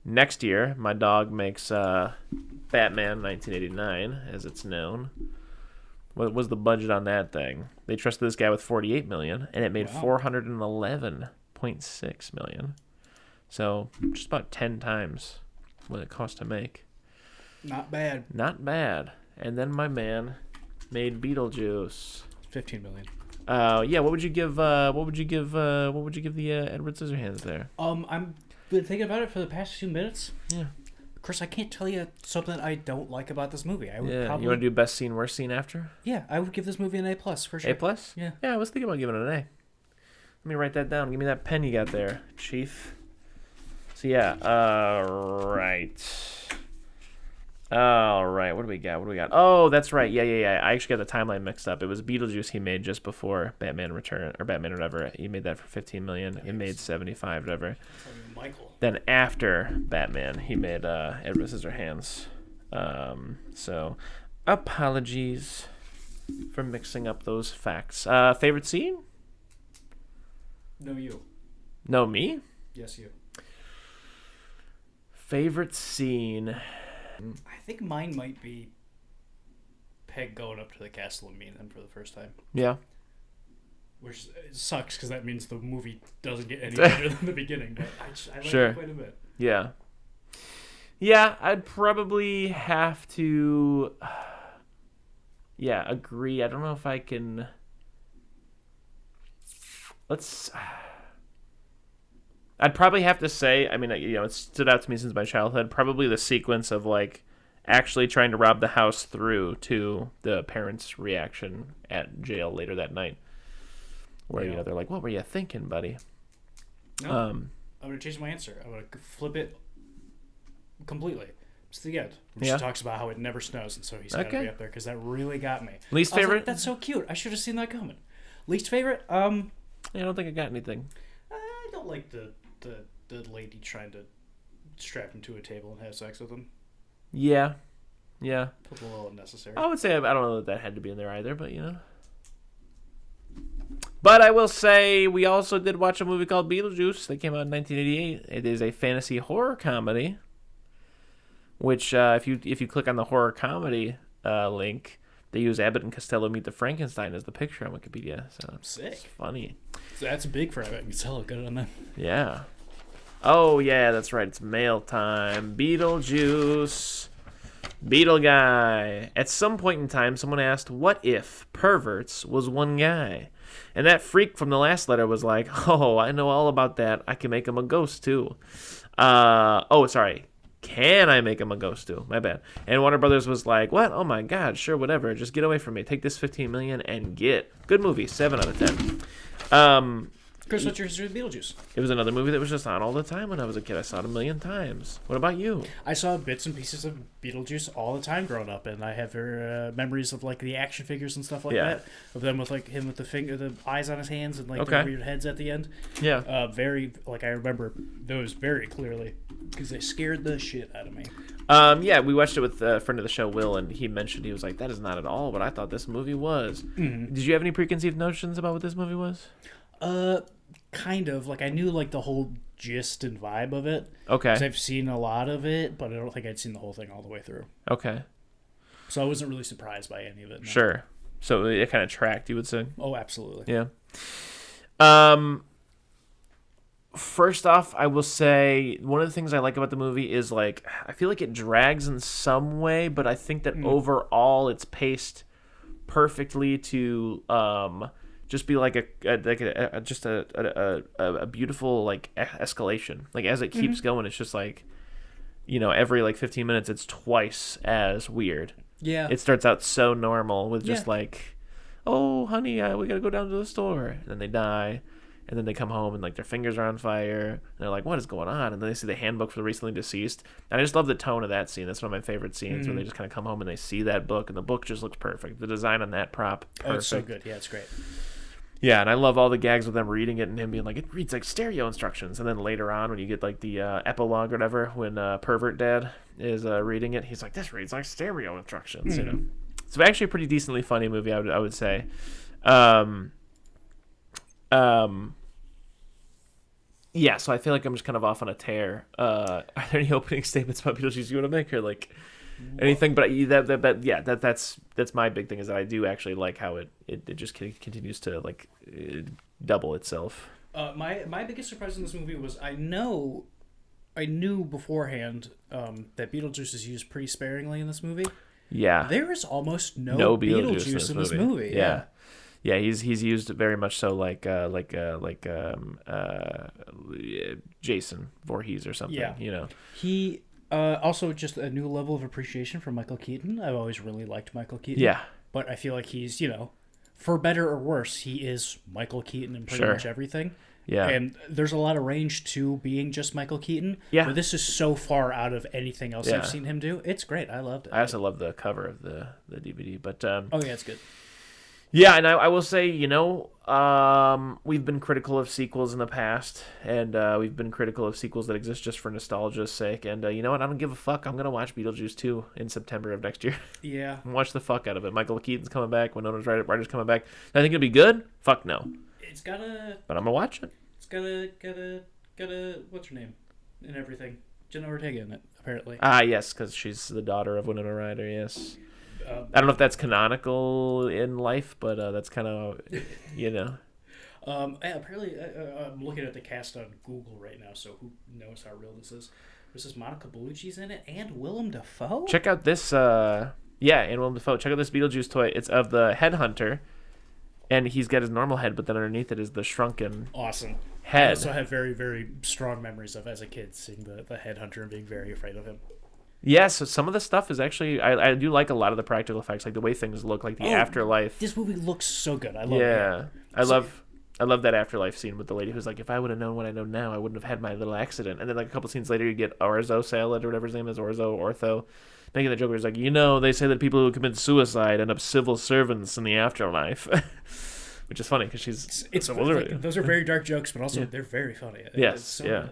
Next year, my dog makes Batman 1989, as it's known. What was the budget on that thing? They trusted this guy with $48 million, and it made $411.6 million. So just about 10 times what it cost to make. Not bad. Not bad. And then my man made Beetlejuice. $15 million. Yeah. What would you give? What would you give the Edward Scissorhands there? I'm been thinking about it for the past few minutes. Yeah. Chris, I can't tell you something I don't like about this movie. I would Yeah. probably, You want to do best scene, worst scene after? Yeah, I would give this movie an A+ for sure. A+? Yeah. Yeah. I was thinking about giving it an A. Let me write that down. Give me that pen you got there, Chief. So yeah. All right. What do we got? Oh, that's right. Yeah. I actually got the timeline mixed up. It was Beetlejuice he made just before Batman Return or Batman whatever. He made that for $15 million. It made $75 whatever. Michael. Then after Batman, he made Edward Scissorhands. So apologies for mixing up those facts. Favorite scene? No, you. No, me? Yes, you. Favorite scene. I think mine might be Peg going up to the castle and meeting him for the first time. Yeah. Which sucks because that means the movie doesn't get any better than the beginning. But I like it quite a bit. Yeah. Yeah, I'd probably have to. Yeah, agree. I don't know if I can. I'd probably have to say, I mean, it stood out to me since my childhood, probably the sequence of, like, actually trying to rob the house through to the parents' reaction at jail later that night. Where, they're like, what were you thinking, buddy? No, I'm going to change my answer. I'm going to flip it completely. It's the end. She talks about how it never snows, and so he's got to be up there, because that really got me. Least favorite? Like, that's so cute. I should have seen that coming. Least favorite? Yeah, I don't think I got anything. I don't like the lady trying to strap him to a table and have sex with him. Yeah. Felt a little unnecessary. I would say I don't know that had to be in there either, but But I will say we also did watch a movie called Beetlejuice that came out in 1988. It is a fantasy horror comedy, which if you click on the horror comedy link, they use Abbott and Costello Meet the Frankenstein as the picture on Wikipedia. So sick. It's funny. So that's big for Abbott and Costello. Good on them. Yeah. Oh yeah, that's right. It's mail time. Beetlejuice. Beetle guy. At some point in time, someone asked, "What if perverts was one guy?" And that freak from the last letter was like, "Oh, I know all about that. I can make him a ghost too." Sorry. Can I make him a ghost too? My bad. And Warner Brothers was like, "What? Oh my God, sure, whatever. Just get away from me. Take this $15 million and get." Good movie. 7 out of 10. Chris, what's your history with Beetlejuice? It was another movie that was just on all the time when I was a kid. I saw it a million times. What about you? I saw bits and pieces of Beetlejuice all the time growing up, and I have memories of like the action figures and stuff like that. Of them with like him with the eyes on his hands and like the weird heads at the end. Yeah. I remember those very clearly because they scared the shit out of me. Yeah, we watched it with a friend of the show, Will, and he mentioned, he was like, "That is not at all what I thought this movie was." Mm-hmm. Did you have any preconceived notions about what this movie was? Kind of. Like, I knew, like, the whole gist and vibe of it. Okay. 'Cause I've seen a lot of it, but I don't think I'd seen the whole thing all the way through. Okay. So I wasn't really surprised by any of it. No. Sure. So it kind of tracked, you would say? Oh, absolutely. Yeah. First off, I will say one of the things I like about the movie is like I feel like it drags in some way, but I think that overall it's paced perfectly to just be like a beautiful like escalation. Like as it keeps going, it's just like every like 15 minutes it's twice as weird. Yeah. It starts out so normal with just like, oh honey, we gotta go down to the store, and then they die. And then they come home and like their fingers are on fire. And they're like, what is going on? And then they see the handbook for the recently deceased. And I just love the tone of that scene. That's one of my favorite scenes where they just kind of come home and they see that book. And the book just looks perfect. The design on that prop, perfect. Oh, it's so good. Yeah, it's great. Yeah, and I love all the gags with them reading it and him being like, it reads like stereo instructions. And then later on when you get like the epilogue or whatever, when Pervert Dad is reading it, he's like, this reads like stereo instructions. It's actually a pretty decently funny movie, I would say. Yeah, so I feel like I'm just kind of off on a tear. Are there any opening statements about Beetlejuice you want to make, or like anything? But that's my big thing is that I do actually like how it just continues to like double itself. My biggest surprise in this movie was I knew beforehand that Beetlejuice is used pretty sparingly in this movie. Yeah, there is almost no Beetlejuice in this movie. Yeah. Yeah, he's used very much so like Jason Voorhees or something. Yeah. He also just a new level of appreciation for Michael Keaton. I've always really liked Michael Keaton. Yeah. But I feel like he's, for better or worse, he is Michael Keaton in pretty much everything. Yeah. And there's a lot of range to being just Michael Keaton. Yeah. But this is so far out of anything else I've seen him do. It's great. I loved it. I also love the cover of the DVD. But oh, yeah, it's good. Yeah, and I will say, we've been critical of sequels in the past, and we've been critical of sequels that exist just for nostalgia's sake. And you know what? I don't give a fuck. I'm going to watch Beetlejuice 2 in September of next year. Yeah. Watch the fuck out of it. Michael Keaton's coming back. Winona Ryder's coming back. I think it'll be good? Fuck no. It's gotta... But I'm going to watch it. It's gotta... What's her name? And everything. Jenna Ortega in it, apparently. Ah, yes, because she's the daughter of Winona Ryder, yes. I don't know if that's canonical in life, but that's kind of, apparently, I'm looking at the cast on Google right now, so who knows how real this is. This is Monica Bellucci's in it, and Willem Dafoe? Check out this, and Willem Dafoe. Check out this Beetlejuice toy. It's of the headhunter, and he's got his normal head, but then underneath it is the shrunken head. I also have very, very strong memories of, as a kid, seeing the headhunter and being very afraid of him. Yeah, so some of the stuff is actually I do like a lot of the practical effects, like the way things look, like the afterlife. This movie looks so good. I love it. I love that afterlife scene with the lady who's like, if I would have known what I know now, I wouldn't have had my little accident. And then like a couple scenes later, you get Orzo Salad or whatever his name is, Ortho, making the joke where he's like, they say that people who commit suicide end up civil servants in the afterlife. Which is funny because those are very dark jokes, but also they're very funny. Yes, yeah.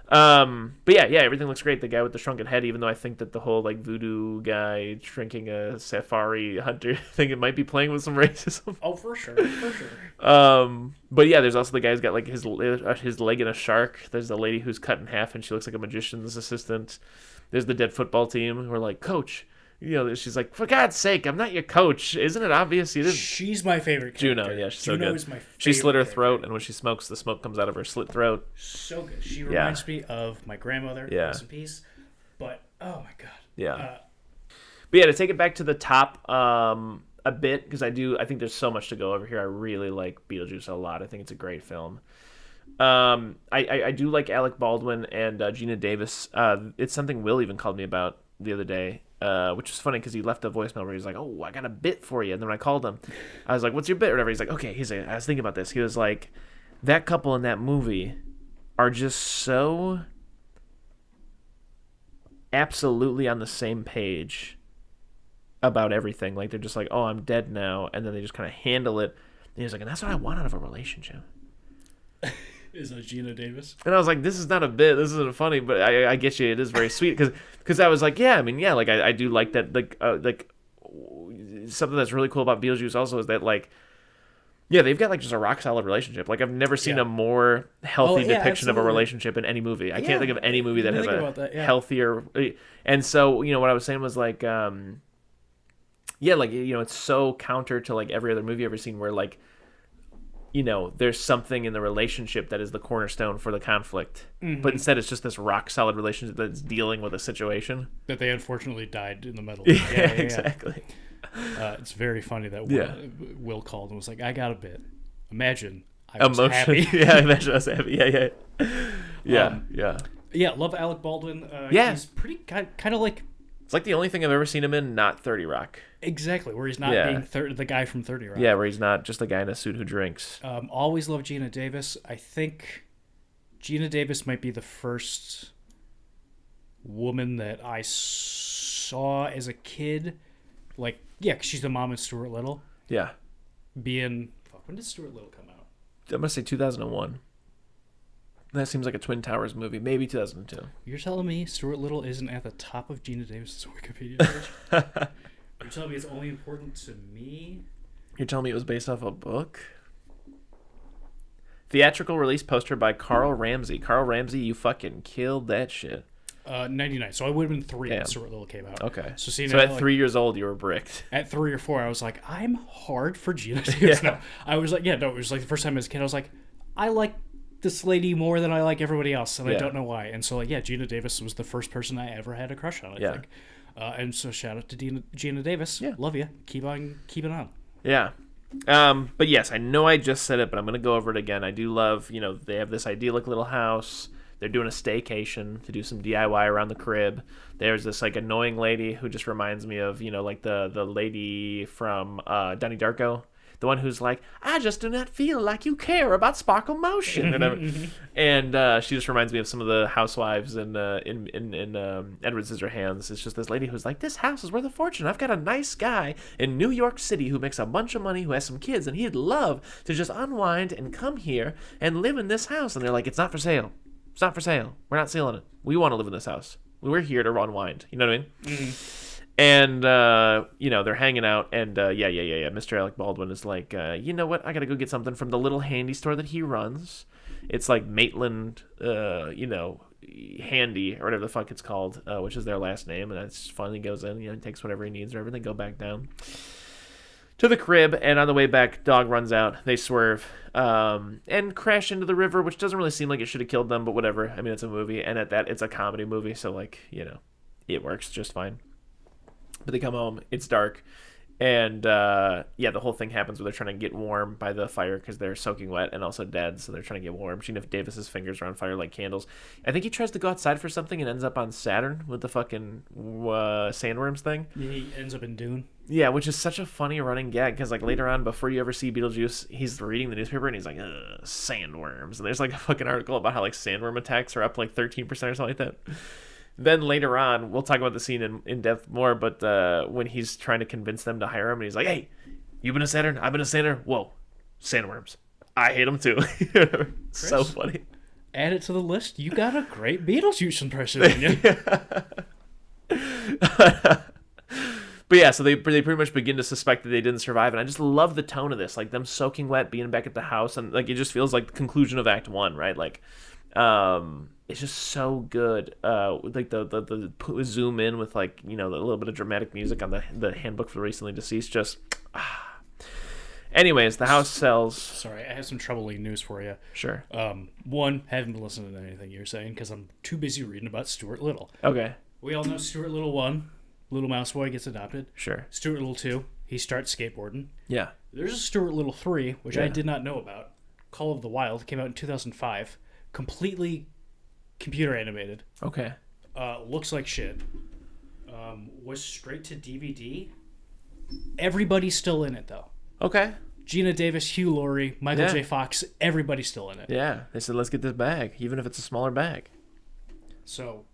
But yeah, everything looks great. The guy with the shrunken head, even though I think that the whole like voodoo guy shrinking a safari hunter thing, it might be playing with some racism. Oh, for sure. But yeah, there's also the guy who's got like his leg in a shark. There's the lady who's cut in half and she looks like a magician's assistant. There's the dead football team who are like, Coach. She's like, for God's sake, I'm not your coach. Isn't it obvious you didn't? She's my favorite character. Juno, yeah, she's so good. Juno is my favorite. She slit her throat, character. and when she smokes, the smoke comes out of her slit throat. So good. She reminds me of my grandmother. Yeah. Rest in peace. But, oh my God. Yeah. But yeah, to take it back to the top a bit, because I think there's so much to go over here. I really like Beetlejuice a lot. I think it's a great film. I do like Alec Baldwin and Gina Davis. It's something Will even called me about the other day. Which was funny because he left a voicemail where he's like, oh, I got a bit for you. And then when I called him, I was like, what's your bit or whatever? He's like, okay. I was thinking about this. He was like, that couple in that movie are just so absolutely on the same page about everything. Like, they're just like, oh, I'm dead now. And then they just kind of handle it. And he was like, and that's what I want out of a relationship. Is it Gina Davis? And I was like, this is not a bit. This isn't funny, but I get you. It is very sweet because I was like, like I do like that. Like something that's really cool about Beetlejuice also is that like, they've got like just a rock solid relationship. Like I've never seen a more healthy depiction of a relationship in any movie. I can't think of any movie that has a healthier. And so what I was saying was like, Yeah, like, it's so counter to like every other movie I've ever seen where like, there's something in the relationship that is the cornerstone for the conflict. But instead it's just this rock solid relationship that's dealing with a situation. That they unfortunately died in the middle. Yeah, exactly. It's very funny that Will called and was like, I got a bit. Imagine I was Emotion. happy. Yeah, imagine I was happy. Yeah. Yeah, love Alec Baldwin. He's pretty kind of like... It's like the only thing I've ever seen him in, not 30 Rock. Exactly, where he's not being the guy from 30 Rock. Yeah, where he's not just a guy in a suit who drinks. Always love Gina Davis. I think Gina Davis might be the first woman that I saw as a kid. Like, yeah, 'cause she's the mom in Stuart Little. Yeah. When did Stuart Little come out? I'm going to say 2001. That seems like a Twin Towers movie. Maybe 2002. You're telling me Stuart Little isn't at the top of Gina Davis' Wikipedia page? You're telling me it's only important to me? You're telling me it was based off a book? Theatrical release poster by Carl Ramsey. Carl Ramsey, you fucking killed that shit. 99. So I would have been 3 when Stuart Little came out. Okay. So at 3 years old, you were bricked. At 3 or 4, I was like, I'm hard for Gina Davis. No, I was like, it was like the first time as a kid, I was like, I like this lady more than I like everybody else, and I don't know why. And so, like, Gina Davis was the first person I ever had a crush on, I think. And so shout out to Gina Davis. Yeah. Love you. Keep it on. Yeah. But yes, I know I just said it, but I'm going to go over it again. I do love, they have this idyllic little house. They're doing a staycation to do some DIY around the crib. There's this like annoying lady who just reminds me of, like the lady from Donnie Darko. The one who's like, I just do not feel like you care about sparkle motion. And she just reminds me of some of the housewives in Edward Scissorhands. It's just this lady who's like, this house is worth a fortune. I've got a nice guy in New York City who makes a bunch of money, who has some kids, and he'd love to just unwind and come here and live in this house. And they're like, it's not for sale. It's not for sale. We're not selling it. We want to live in this house. We're here to unwind. You know what I mean? Mm-hmm. And, they're hanging out, and, Mr. Alec Baldwin is like, you know what? I gotta go get something from the little handy store that he runs. It's like Maitland, Handy, or whatever the fuck it's called, which is their last name, and that's fun. He goes in, takes whatever he needs or everything, go back down to the crib, and on the way back, dog runs out. They swerve and crash into the river, which doesn't really seem like it should have killed them, but whatever. I mean, it's a movie, and at that, it's a comedy movie, so, it works just fine. But they come home, it's dark, and, the whole thing happens where they're trying to get warm by the fire because they're soaking wet and also dead, so they're trying to get warm. Gina Davis's fingers are on fire like candles. I think he tries to go outside for something and ends up on Saturn with the fucking sandworms thing. Yeah, he ends up in Dune. Yeah, which is such a funny running gag, because, later on, before you ever see Beetlejuice, he's reading the newspaper, and he's like, sandworms. And there's, a fucking article about how, sandworm attacks are up, 13% or something like that. Then later on, we'll talk about the scene in depth more, but when he's trying to convince them to hire him, and he's like, hey, you've been a Saturn? I've been a Saturn? Whoa, sandworms. I hate them too. So funny. Add it to the list. You got a great Beetlejuice impression, didn't you? But yeah, so they pretty much begin to suspect that they didn't survive, and I just love the tone of this, them soaking wet, being back at the house, and it just feels like the conclusion of Act 1, right? It's just so good. The zoom in with a little bit of dramatic music on the handbook for the recently deceased. Anyways, the house sells. Sorry, I have some troubling news for you. Sure. One, haven't been listening to anything you're saying because I'm too busy reading about Stuart Little. Okay. We all know Stuart Little 1, Little Mouse Boy gets adopted. Sure. Stuart Little 2, he starts skateboarding. Yeah. There's a Stuart Little 3, which I did not know about. Call of the Wild came out in 2005. Completely computer animated. Okay. Looks like shit. Was straight to DVD. Everybody's still in it, though. Okay. Gina Davis, Hugh Laurie, Michael J. Fox, everybody's still in it. Yeah. They said, let's get this bag, even if it's a smaller bag. So,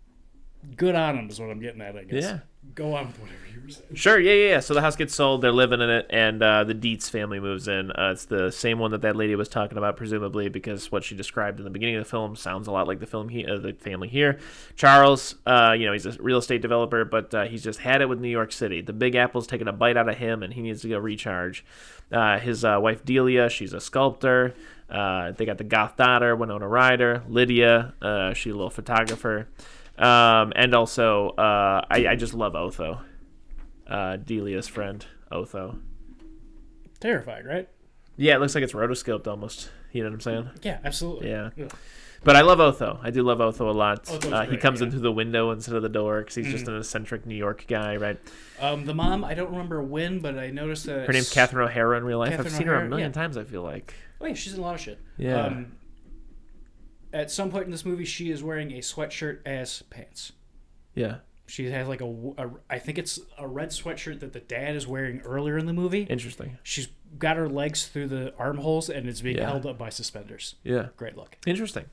good on them is what I'm getting at, I guess. Yeah. Go on with whatever you were saying. Sure, yeah. So the house gets sold, they're living in it, and the Dietz family moves in. It's the same one that lady was talking about, presumably, because what she described in the beginning of the film sounds a lot like the family here. Charles, he's a real estate developer, but he's just had it with New York City. The Big Apple's taking a bite out of him, and he needs to go recharge. His wife, Delia, she's a sculptor. They got the goth daughter, Winona Ryder. Lydia, she's a little photographer. And also, I just love Otho. Delia's friend, Otho. Terrified, right? Yeah, it looks like it's rotoscoped almost. You know what I'm saying? Yeah, absolutely. Yeah. But I love Otho. I do love Otho a lot. Otho's He great, comes yeah. in through the window instead of the door because he's just an eccentric New York guy, right? The mom, I don't remember when, but I noticed that Her name's Catherine O'Hara in real life. Catherine I've seen her a O'Hara, million yeah. times, I feel like. Oh yeah, she's in a lot of shit. Yeah. At some point in this movie, she is wearing a sweatshirt as pants. Yeah. She has like I think it's a red sweatshirt that the dad is wearing earlier in the movie. Interesting. She's got her legs through the armholes and it's being held up by suspenders. Yeah. Great look. Interesting.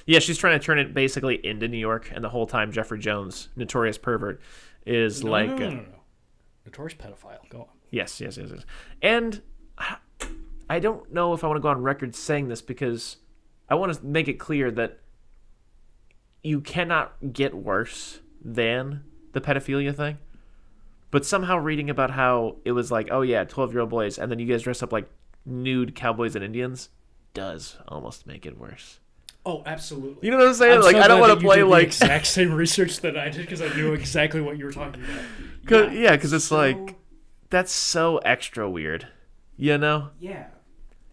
Yeah, she's trying to turn it basically into New York, and the whole time Jeffrey Jones, notorious pervert, is No. Notorious pedophile. Go on. Yes. And I don't know if I want to go on record saying this because I want to make it clear that you cannot get worse than the pedophilia thing. But somehow reading about how it was like, oh yeah, 12-year-old boys, and then you guys dress up like nude cowboys and Indians does almost make it worse. Oh, absolutely. You know what I'm saying? I'm like, so I don't glad want that to you play did the like exact same research that I did because I knew exactly what you were talking about. because it's like that's so extra weird, you know? Yeah.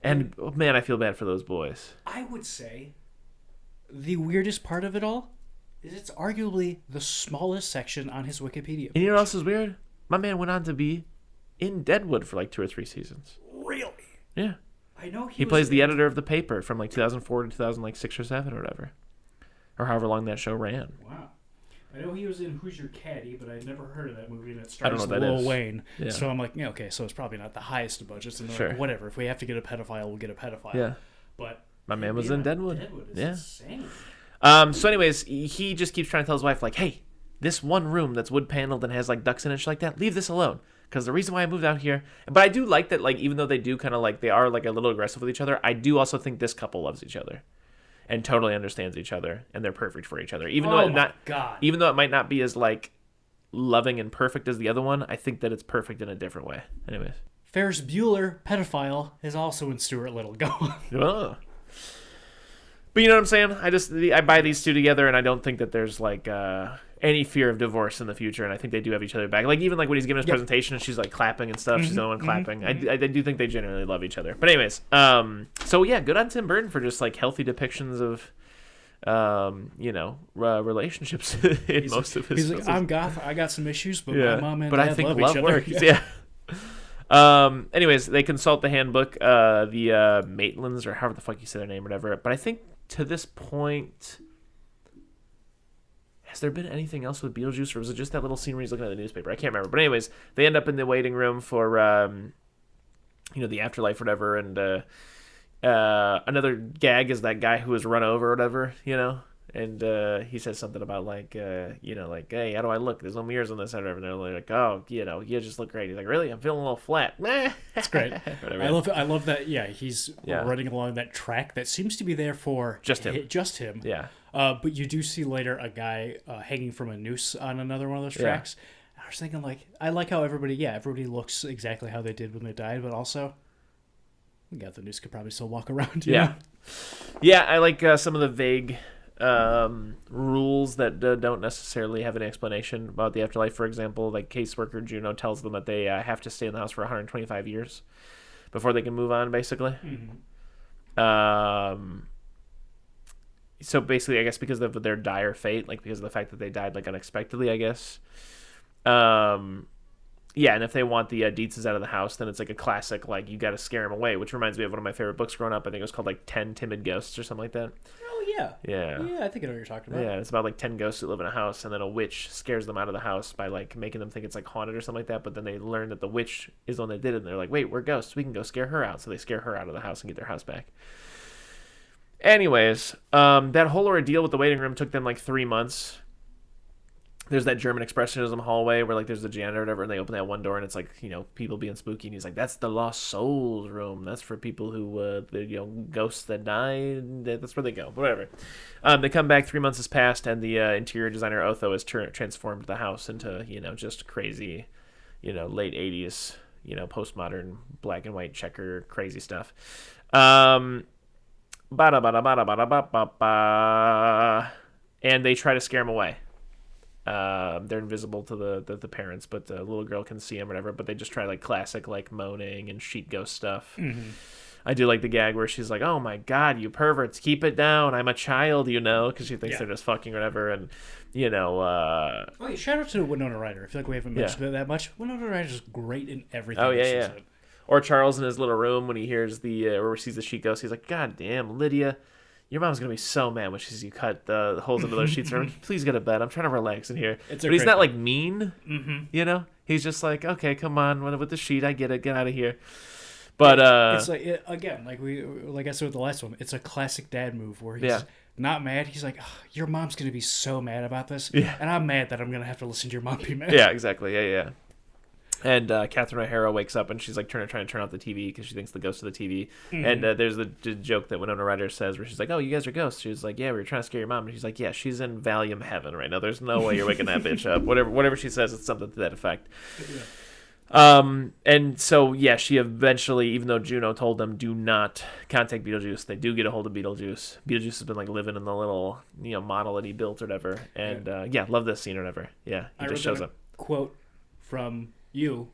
And oh, man, I feel bad for those boys. I would say the weirdest part of it all is it's arguably the smallest section on his Wikipedia page. And you know what else is weird? My man went on to be in Deadwood for like 2 or 3 seasons. Really? Yeah. I know He plays the editor of the paper from like 2004 to 2006 or 7 or whatever. Or however long that show ran. Wow. I know he was in Who's Your Caddy, but I'd never heard of that movie, and it I don't stars know what that Lil is. Wayne. Yeah. So I'm like, yeah, okay, so it's probably not the highest of budgets, and they're Sure. like, whatever, if we have to get a pedophile, we'll get a pedophile. Yeah. But My man was being in on Deadwood. is Yeah. insane. So anyways, he just keeps trying to tell his wife, like, hey, this one room that's wood paneled and has like ducks in it and shit like that, leave this alone. Because the reason why I moved out here, but I do like that, like, even though they do kind of like, they are like a little aggressive with each other, I do also think this couple loves each other and totally understands each other, and they're perfect for each other. Even though even though it might not be as like loving and perfect as the other one, I think that it's perfect in a different way. Anyways. Ferris Bueller, pedophile, is also in Stuart Little. Go on. Oh. But you know what I'm saying? I buy these two together, and I don't think that there's like any fear of divorce in the future, and I think they do have each other back. Like even like when he's giving his presentation and she's like clapping and stuff, she's the one clapping. I do think they genuinely love each other. But anyways, so yeah, good on Tim Burton for just like healthy depictions of relationships in most of his He's films. like, I'm goth, I got some issues, but my mom and but dad I think love love each other. works. Anyways, they consult the handbook, the Maitlands, or however the fuck you say their name or whatever. But I think to this point, has there been anything else with Beetlejuice, or was it just that little scene where he's looking at the newspaper? I can't remember. But anyways, they end up in the waiting room for the afterlife or whatever, and another gag is that guy who was run over or whatever, and he says something about like, hey, how do I look? There's no mirrors on this side or whatever. And they're like, oh, you just look great. He's like, really? I'm feeling a little flat. That's great. Whatever. I love that. Yeah, he's running along that track that seems to be there for Just him. Just him. Yeah. But you do see later a guy hanging from a noose on another one of those tracks. Yeah. I was thinking, like, I like how everybody looks exactly how they did when they died, but also, the noose could probably still walk around. Yeah. Yeah, I like some of the vague rules that don't necessarily have any explanation about the afterlife. For example, like caseworker Juno tells them that they have to stay in the house for 125 years before they can move on, basically. Mm-hmm. So basically, I guess because of their dire fate, like because of the fact that they died like unexpectedly, I guess. Yeah, and if they want the Dietzes out of the house, then it's like a classic, like, you got to scare them away, which reminds me of one of my favorite books growing up. I think it was called, like, 10 Timid Ghosts or something like that. Oh, yeah. Yeah. Yeah, I think I know what you're talking about. Yeah, it's about, like, 10 ghosts that live in a house, and then a witch scares them out of the house by, like, making them think it's, like, haunted or something like that, but then they learn that the witch is the one that did it, and they're like, wait, we're ghosts. We can go scare her out. So they scare her out of the house and get their house back. Anyways, that whole ordeal with the waiting room took them, like, 3 months. There's that German expressionism hallway where, like, there's the janitor or whatever, and they open that one door, and it's, like, people being spooky, and he's like, that's the lost souls room. That's for people who, ghosts that die. That's where they go. Whatever. They come back, 3 months has passed, and the interior designer Otho has transformed the house into, just crazy, late 80s, postmodern black and white checker crazy stuff. And they try to scare him away. They're invisible to the parents, but the little girl can see them or whatever. But they just try like classic like moaning and sheet ghost stuff. Mm-hmm. I do like the gag where she's like, "Oh my god, you perverts, keep it down. I'm a child, you know," because she thinks they're just fucking or whatever. And you know, oh, yeah, shout out to Winona Ryder. I feel like we haven't mentioned it that much. Winona Ryder's great in everything. Oh yeah. Or Charles in his little room when he hears or sees the sheet ghost, he's like, "God damn, Lydia, your mom's gonna be so mad when she sees you cut the holes into those sheets. Please go to bed. I'm trying to relax in here." But he's not like mean, you know. He's just like, "Okay, come on, with the sheet, I get it. Get out of here." But it's like again, like I said with the last one, it's a classic dad move where he's not mad. He's like, oh, "Your mom's gonna be so mad about this, and I'm mad that I'm gonna have to listen to your mom be mad." Yeah, exactly. Yeah. And Catherine O'Hara wakes up and she's like trying to turn off the TV because she thinks the ghost of the TV. And there's the joke that Winona Ryder says where she's like, "Oh, you guys are ghosts." She's like, "Yeah, we were trying to scare your mom." And she's like, "Yeah, she's in Valium heaven right now. There's no way you're waking that bitch up." Whatever she says, it's something to that effect. Yeah. And so she eventually, even though Juno told them do not contact Beetlejuice, they do get a hold of Beetlejuice. Beetlejuice has been like living in the little model that he built or whatever. And love this scene or whatever. Yeah, he just shows up. Quote from you.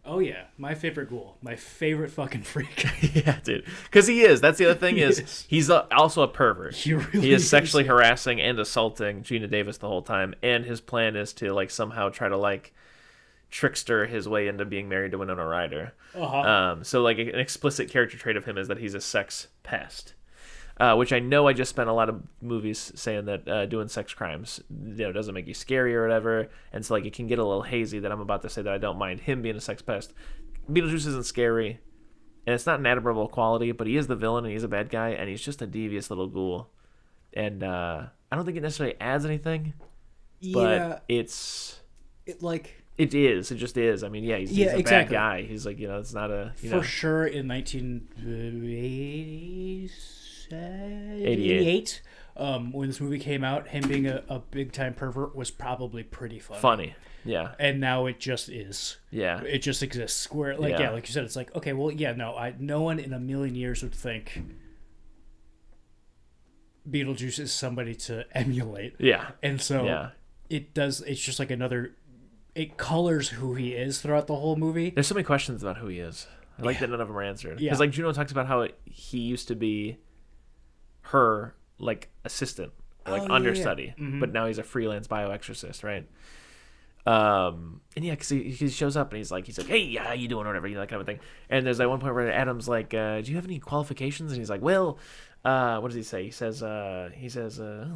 Oh yeah, my favorite ghoul, my favorite fucking freak. Yeah, dude, because he is. That's the other thing is he's also a pervert. He is sexually harassing and assaulting Gina Davis the whole time, and his plan is to like somehow try to like trickster his way into being married to Winona Ryder. So like an explicit character trait of him is that he's a sex pest, which I know I just spent a lot of movies saying that doing sex crimes doesn't make you scary or whatever, and so like it can get a little hazy that I'm about to say that I don't mind him being a sex pest. Beetlejuice isn't scary, and it's not an admirable quality, but he is the villain and he's a bad guy and he's just a devious little ghoul, and I don't think it necessarily adds anything, but it is. It just is. I mean, he's a bad guy. He's like, it's not a... For sure, in 1988, when this movie came out, him being a big-time pervert was probably pretty funny. Yeah. And now it just is. Yeah. It just exists. Where, like you said, it's like, okay, well, no one in a million years would think Beetlejuice is somebody to emulate. Yeah. And so it does... It's just like another... It colors who he is throughout the whole movie. There's so many questions about who he is. I like that none of them are answered. Because like Juno talks about how he used to be her like assistant, like understudy, but now he's a freelance bioexorcist, right? And because he shows up and he's like, "Hey, how you doing?" or whatever, that kind of thing. And there's that one point where Adam's like, "Do you have any qualifications?" And he's like, "Well." What does he say? He says, well,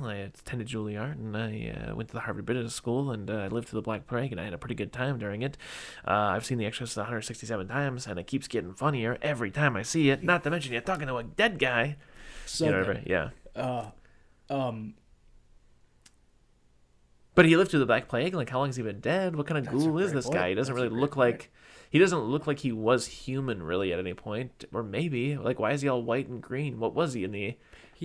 I attended Juilliard and I went to the Harvard Business School and I lived through the Black Plague and I had a pretty good time during it. I've seen The Exorcist 167 times and it keeps getting funnier every time I see it. Not to mention you're talking to a dead guy. So But he lived through the Black Plague. Like, how long has he been dead? What kind of ghoul is this guy? He doesn't really look like... He doesn't look like he was human, really, at any point. Or maybe. Like, why is he all white and green? What was he in the...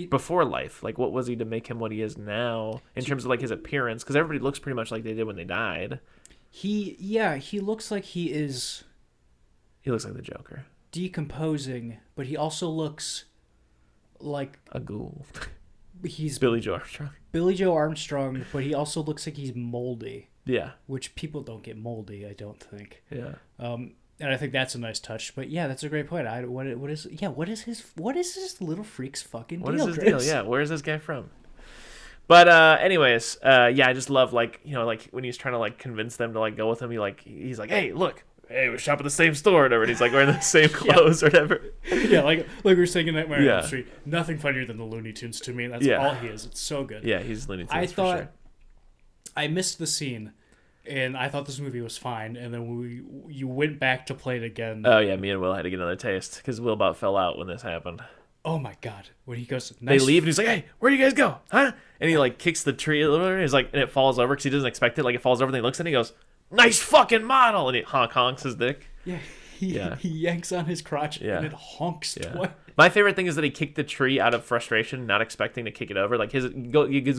before life? Like, what was he to make him what he is now? In terms of, like, his appearance? Because everybody looks pretty much like they did when they died. He looks like he is... He looks like the Joker. Decomposing, but he also looks like... a ghoul. He's... Billy Joe Armstrong. Billy Joe Armstrong, but he also looks like he's moldy. Yeah. Which people don't get moldy, I don't think. Yeah. And I think that's a nice touch. But yeah, that's a great point. What is this little freak's fucking deal? What is his deal? Yeah, where is this guy from? But anyways, I just love like when he's trying to like convince them to like go with him, he's like, "Hey, look, we shop at the same store," or whatever. And he's like wearing the same clothes or whatever. Yeah, like we were saying in Nightmare on Elm Street, nothing funnier than the Looney Tunes to me. That's all he is. It's so good. Yeah, he's Looney Tunes. I thought for sure. I missed the scene. And I thought this movie was fine, and then you went back to play it again. Oh yeah, me and Will had to get another taste because Will about fell out when this happened. Oh my god! When he goes, they leave and he's like, "Hey, where do you guys go? Huh?" And he like kicks the tree a little bit. He's like, and it falls over because he doesn't expect it. Like it falls over, and he looks and he goes, "Nice fucking model!" And he honks his dick. Yeah, he yanks on his crotch and it honks twice. My favorite thing is that he kicked the tree out of frustration, not expecting to kick it over. Like his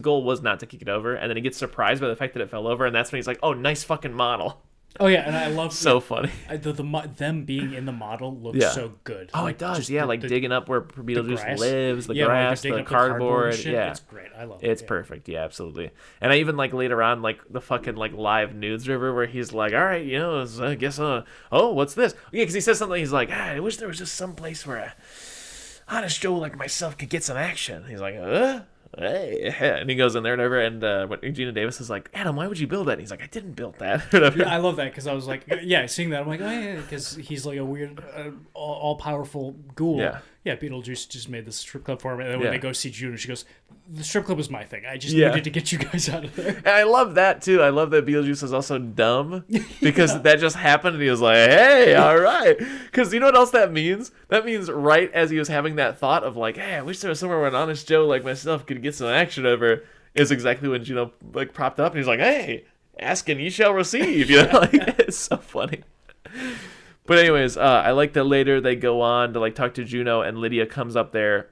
goal was not to kick it over, and then he gets surprised by the fact that it fell over, and that's when he's like, "Oh, nice fucking model." Oh yeah, and I love So funny. them being in the model looks Yeah. so good. Oh, it does. Yeah, like digging up where Beetlejuice grass. lives, the Yeah, like they're grass, digging the up the cardboard cardboard. and shit. Yeah, It's great. I love it. it's Yeah. perfect. Yeah, absolutely. And I even like later on, like the fucking like live nudes river where he's like, all right, I guess, oh, what's this? Yeah, because he says something. He's like, I wish there was just some place where a honest Joe like myself could get some action. He's like, Hey. And he goes in there and over, and when Gina Davis is like, Adam, why would you build that? And he's like, I didn't build that. Yeah, I love that because I was like, yeah, seeing that, I'm like, oh yeah, because he's like a weird, all powerful ghoul. Yeah, Beetlejuice just made this strip club for him, and then when they go see Juno, she goes, the strip club was my thing. I just needed to get you guys out of there. And I love that too. I love that Beetlejuice is also dumb because that just happened, and he was like, hey, all right. Because you know what else that means? That means right as he was having that thought of like, hey, I wish there was somewhere where an honest Joe like myself could get some action over, is exactly when Juno like propped up, and he's like, hey, ask and ye shall receive. Like, it's so funny. But anyways, I like that later they go on to like talk to Juno, and Lydia comes up there,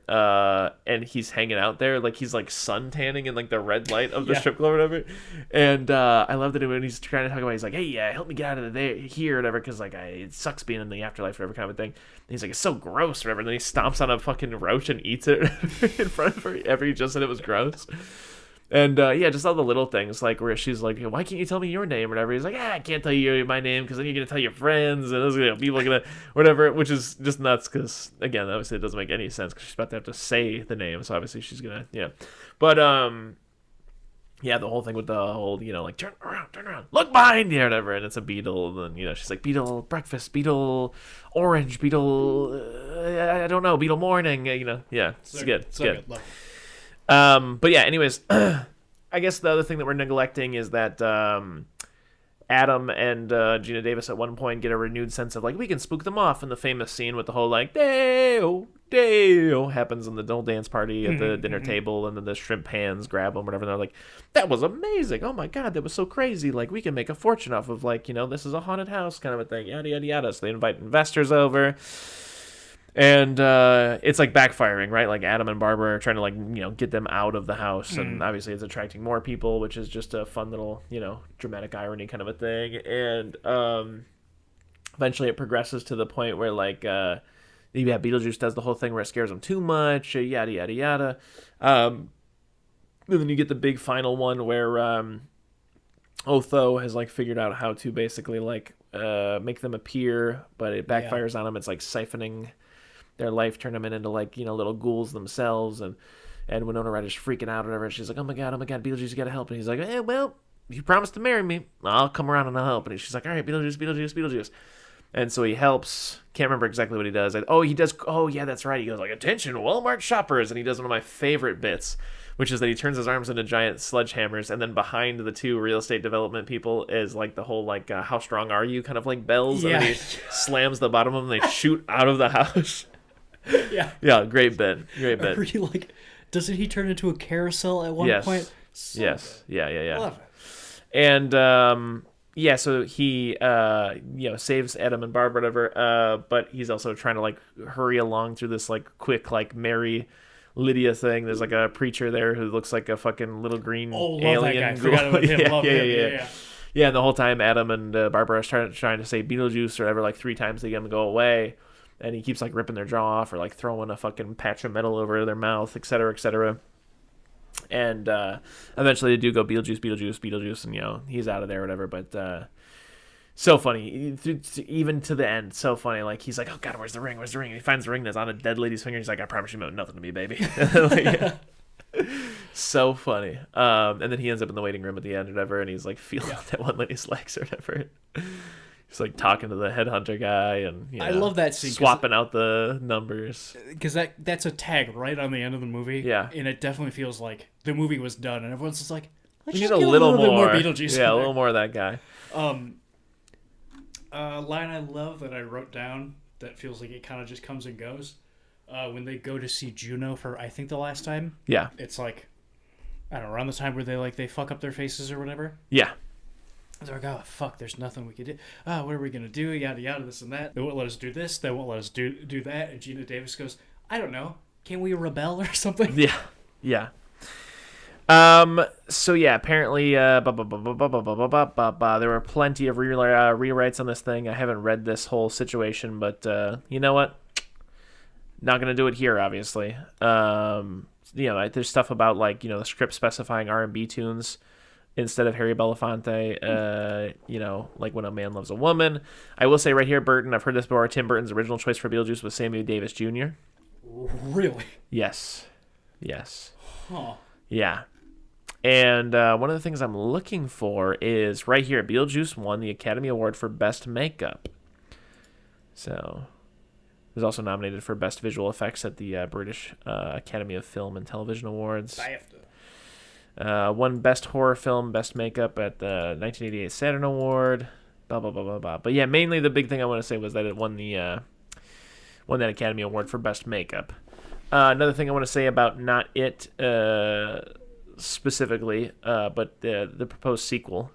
and he's hanging out there, like he's like sun tanning in like the red light of the strip club or whatever. And I love that when he's trying to talk about, he's like, hey, help me get out of here or whatever, because like it sucks being in the afterlife or whatever kind of thing. And he's like, it's so gross or whatever. And then he stomps on a fucking roach and eats it in front of her after he just said it was gross. And just all the little things, like where she's like, why can't you tell me your name or whatever? He's like, I can't tell you my name because then you're gonna tell your friends and people are gonna whatever, which is just nuts because again, obviously it doesn't make any sense because she's about to have to say the name, so obviously she's gonna but the whole thing with the whole like turn around, look behind you or whatever, and it's a beetle, and she's like, beetle breakfast, beetle orange, beetle I don't know, beetle morning, it's good. But yeah, anyways, I guess the other thing that we're neglecting is that Adam and Gina Davis at one point get a renewed sense of like, we can spook them off, in the famous scene with the whole like Deo happens in the whole dance party at the dinner table, and then the shrimp hands grab them, whatever, and they're like, that was amazing, oh my god, that was so crazy, like we can make a fortune off of like this is a haunted house kind of a thing, yada yada yada. So they invite investors over. And it's like backfiring, right? Like Adam and Barbara are trying to like, get them out of the house. And obviously it's attracting more people, which is just a fun little, dramatic irony kind of a thing. And eventually it progresses to the point where like, Beetlejuice does the whole thing where it scares them too much, yada, yada, yada. And then you get the big final one where Otho has like figured out how to basically like make them appear, but it backfires on them. It's like siphoning their life, turn them into like little ghouls themselves, and Winona Ryder's freaking out or whatever. She's like, oh my god, Beetlejuice, you gotta help. And he's like, hey, well, you promised to marry me, I'll come around and I'll help. And she's like, all right, Beetlejuice. And so he helps. Can't remember exactly what he does. He does. Oh yeah, that's right. He goes like, attention, Walmart shoppers, and he does one of my favorite bits, which is that he turns his arms into giant sledgehammers, and then behind the two real estate development people is like the whole like how strong are you kind of like bells, and then he slams the bottom of them, and they shoot out of the house. Yeah, great bit. Like, doesn't he turn into a carousel at one point? So yes. Good. Yeah. Love it. And so he saves Adam and Barbara, whatever. But he's also trying to like hurry along through this like quick like Mary Lydia thing. There's like a preacher there who looks like a fucking little green alien. That guy. Forgot about him. Love him. Yeah, and the whole time Adam and Barbara are trying to say Beetlejuice or whatever like 3 times to get him to go away. And he keeps like ripping their jaw off or like throwing a fucking patch of metal over their mouth, etc., etc. And eventually they do go Beetlejuice, and he's out of there, or whatever. But so funny, even to the end, so funny. Like he's like, oh god, where's the ring? And he finds the ring that's on a dead lady's finger. He's like, I promise you, nothing to me, baby. So funny. And then he ends up in the waiting room at the end, or whatever, and he's like feeling that one lady's legs or whatever. He's like talking to the headhunter guy, and I love that scene, swapping out the numbers, because that's a tag right on the end of the movie. Yeah, and it definitely feels like the movie was done, and everyone's just like, let's we just need get a little bit more more Beetlejuice. Yeah, a little more of that guy. Line I love that I wrote down that feels like it kind of just comes and goes. When they go to see Juno for I think the last time. Yeah, it's like, I don't know, around the time where they fuck up their faces or whatever. Yeah. They're like, oh, fuck, there's nothing we can do. Oh, what are we going to do? Yada, yada, this and that. They won't let us do this. They won't let us do that. And Gina Davis goes, I don't know. Can we rebel or something? Yeah. Yeah. So yeah, apparently, there were plenty of rewrites on this thing. I haven't read this whole situation, but you know what? Not gonna do it here, obviously. There's stuff about like the script specifying R&B tunes instead of Harry Belafonte. Like When a Man Loves a Woman. I will say right here, Burton. I've heard this before. Tim Burton's original choice for Beetlejuice was Sammy Davis Jr. Really? Yes. Huh. Yeah. And one of the things I'm looking for is right here. Beetlejuice won the Academy Award for Best Makeup. So, it was also nominated for Best Visual Effects at the British Academy of Film and Television Awards. Won Best Horror Film, Best Makeup at the 1988 Saturn Award. Blah, blah, blah, blah, blah. But yeah, mainly the big thing I want to say was that it won that Academy Award for Best Makeup. Another thing I want to say about not it specifically, but the proposed sequel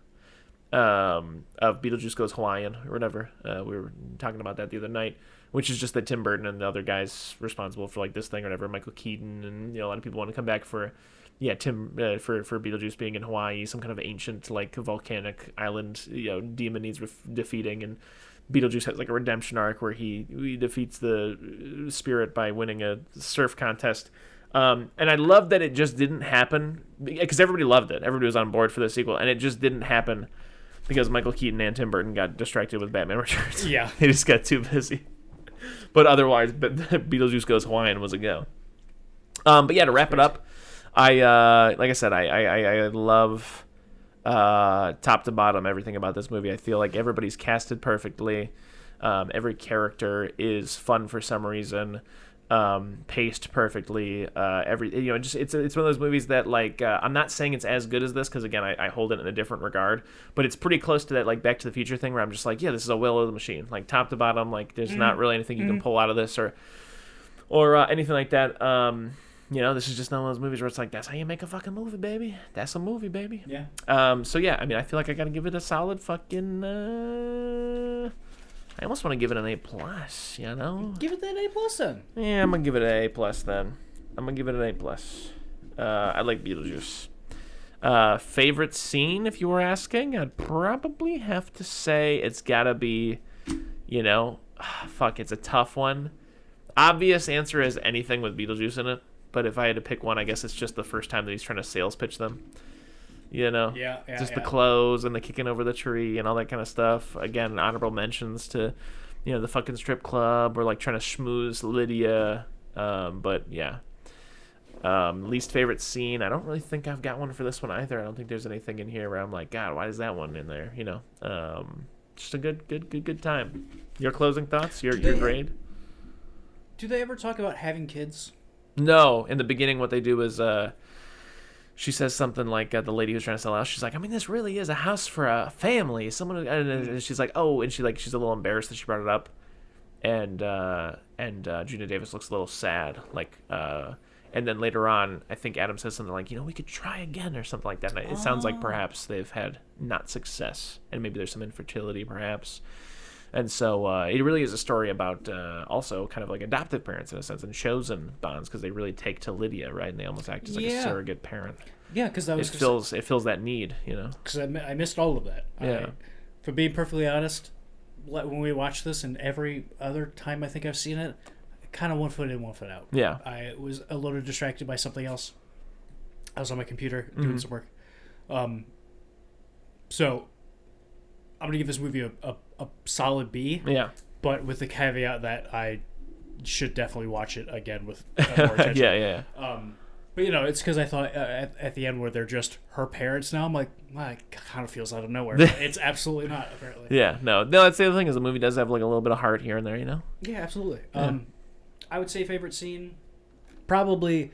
of Beetlejuice Goes Hawaiian or whatever. We were talking about that the other night, which is just that Tim Burton and the other guys responsible for like this thing or whatever, Michael Keaton, and a lot of people want to come back for for Beetlejuice being in Hawaii, some kind of ancient like volcanic island demon needs defeating, and Beetlejuice has like a redemption arc where he defeats the spirit by winning a surf contest. And I love that it just didn't happen because everybody loved it. Everybody was on board for the sequel, and it just didn't happen because Michael Keaton and Tim Burton got distracted with Batman Returns. Yeah. They just got too busy. But otherwise, Beetlejuice Goes Hawaiian was a go. But yeah, to wrap it up, I love top to bottom everything about this movie. I feel like everybody's casted perfectly. Every character is fun for some reason. Paced perfectly. It's one of those movies that like I'm not saying it's as good as this because again I hold it in a different regard, but it's pretty close to that like Back to the Future thing where I'm just like, yeah, this is a will of the machine, like top to bottom, like there's not really anything you can pull out of this or anything like that. This is just one of those movies where it's like, that's how you make a fucking movie, baby. That's a movie, baby. Yeah. So yeah, I mean, I feel like I gotta give it a solid fucking. I almost want to give it an A+, Give it that A+ then. Yeah, I'm gonna give it an A+ then. I'm gonna give it an A+. I like Beetlejuice. Favorite scene, if you were asking, I'd probably have to say it's gotta be, it's a tough one. Obvious answer is anything with Beetlejuice in it. But if I had to pick one, I guess it's just the first time that he's trying to sales pitch them. Yeah. The clothes and the kicking over the tree and all that kind of stuff. Again, honorable mentions to, the fucking strip club or like trying to schmooze Lydia. But yeah. Least favorite scene. I don't really think I've got one for this one either. I don't think there's anything in here where I'm like, God, why is that one in there? Just a good time. Your closing thoughts? Your grade? Do they ever talk about having kids? No, in the beginning, what they do is she says something like the lady who's trying to sell a house. She's like, I mean, this really is a house for a family. Someone, and she's like, oh, and she's a little embarrassed that she brought it up, and Gina Davis looks a little sad, and then later on, I think Adam says something like, we could try again or something like that. And it sounds like perhaps they've had not success, and maybe there's some infertility, perhaps. And so it really is a story about also kind of like adoptive parents in a sense and chosen bonds because they really take to Lydia, right? And they almost act as like a surrogate parent. Yeah, because it fills that need, Because I missed all of that. Yeah. For being perfectly honest, when we watched this and every other time I think I've seen it, kind of one foot in, one foot out. Yeah. I was a little distracted by something else. I was on my computer doing some work. So I'm going to give this movie a solid B. Yeah. But with the caveat that I should definitely watch it again with more attention. Yeah. But it's because I thought at the end where they're just her parents now, I'm like, well, it kind of feels out of nowhere. It's absolutely not, apparently. Yeah, no, that's the other thing is the movie does have like a little bit of heart here and there, Yeah, absolutely. Yeah. I would say favorite scene, probably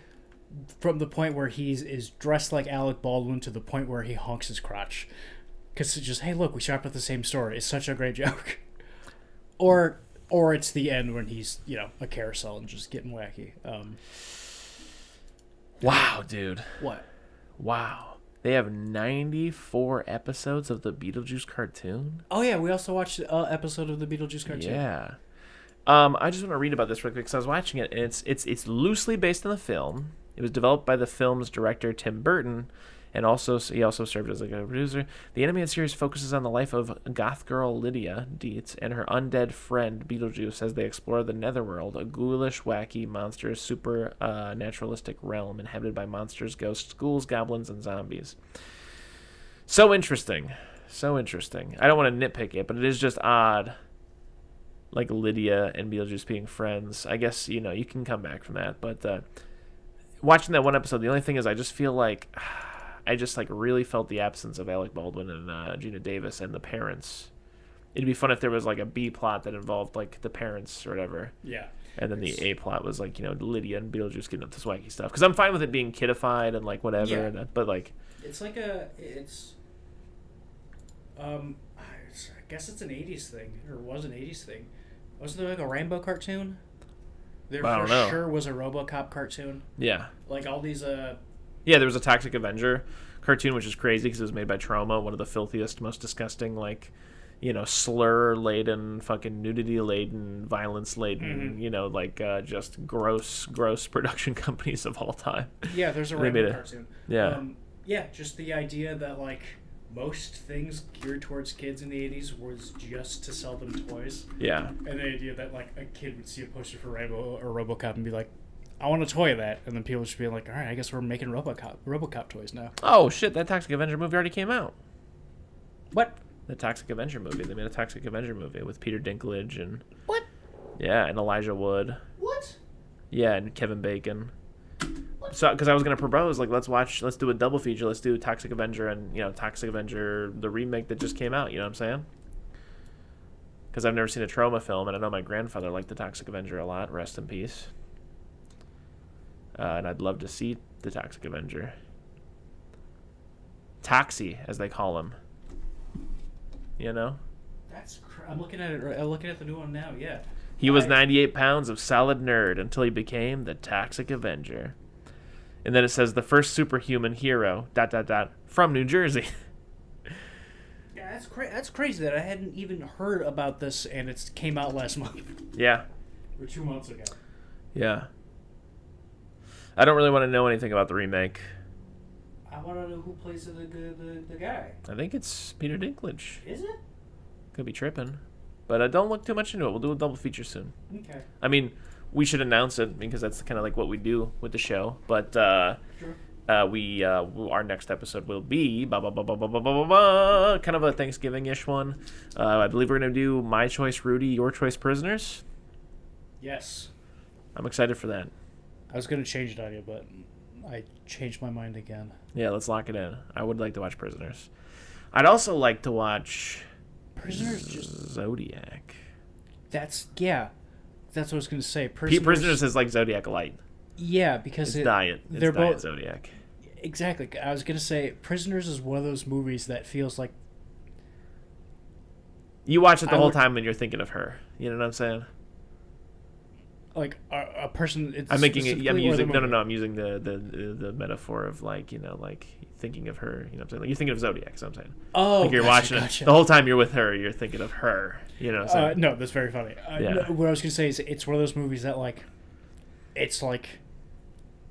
from the point where he is dressed like Alec Baldwin to the point where he honks his crotch. Because it's just, hey, look, we shopped at the same store. It's such a great joke. Or it's the end when he's, a carousel and just getting wacky. Wow, dude. What? Wow. They have 94 episodes of the Beetlejuice cartoon? Oh, yeah. We also watched an episode of the Beetlejuice cartoon. Yeah. I just want to read about this real quick because I was watching it, and it's loosely based on the film. It was developed by the film's director Tim Burton, and he also served as a producer. The animated series focuses on the life of goth girl Lydia Dietz and her undead friend Beetlejuice as they explore the Netherworld, a ghoulish, wacky, monstrous, super naturalistic realm inhabited by monsters, ghosts, ghouls, goblins, and zombies. So interesting. So interesting. I don't want to nitpick it, but it is just odd. Like Lydia and Beetlejuice being friends. I guess, you can come back from that. But watching that one episode, the only thing is I just feel like... I just really felt the absence of Alec Baldwin and Gina Davis and the parents. It'd be fun if there was a B plot that involved the parents or whatever. Yeah. And then the A plot was Lydia and Beetlejuice getting up this wacky stuff. Because I'm fine with it being kidified and whatever. Yeah. But I guess it's an 80s thing, or was an 80s thing. Wasn't there a Rainbow cartoon? There I don't know. Sure was a RoboCop cartoon. Yeah. All these Yeah, there was a Toxic Avenger cartoon, which is crazy because it was made by Troma, one of the filthiest, most disgusting, slur-laden, fucking nudity-laden, violence-laden, just gross production companies of all time. Yeah, there's a Rainbow cartoon. Yeah. Yeah, just the idea that, most things geared towards kids in the 80s was just to sell them toys. Yeah. And the idea that, a kid would see a poster for Rainbow or RoboCop and be like, I want a toy of that. And then people would just be like, all right, I guess we're making RoboCop toys now. Oh, shit, that Toxic Avenger movie already came out. What? The Toxic Avenger movie. They made a Toxic Avenger movie with Peter Dinklage and... What? Yeah, and Elijah Wood. What? Yeah, and Kevin Bacon. So, because I was going to propose, let's do a double feature. Let's do Toxic Avenger and, Toxic Avenger, the remake that just came out. You know what I'm saying? Because I've never seen a Troma film, and I know my grandfather liked the Toxic Avenger a lot. Rest in peace. And I'd love to see the Toxic Avenger. Toxie, as they call him. I'm looking at it. I'm looking at the new one now. Yeah. He was 98 pounds of solid nerd until he became the Toxic Avenger. And then it says the first superhuman hero, ... from New Jersey. Yeah, that's crazy that I hadn't even heard about this and it came out last month. Yeah. Or 2 months ago. Yeah. I don't really want to know anything about the remake. I want to know who plays the guy. I think it's Peter Dinklage. Is it? Could be tripping. But don't look too much into it. We'll do a double feature soon. Okay. I mean, we should announce it because that's kind of what we do with the show. But sure. Our next episode will be kind of a Thanksgiving-ish one. I believe we're going to do My Choice Rudy, Your Choice Prisoners. Yes. I'm excited for that. I was going to change it on you, but I changed my mind again. Yeah, let's lock it in. I would like to watch Prisoners. I'd also like to watch Zodiac. That's what I was going to say. Prisoners is like Zodiac Light. Yeah, because it's diet. It's they're diet both Zodiac. Exactly. I was going to say Prisoners is one of those movies that feels like you watch it the whole time and you're thinking of her. You know what I'm saying? Like a person. I'm making it. I'm using I'm using the metaphor of thinking of her. You know what I'm saying? You're thinking of Zodiac. Is what I'm saying. Oh, you're watching it the whole time. You're with her. You're thinking of her. You know what I'm saying? No, that's very funny. Yeah. What I was gonna say is it's one of those movies that it's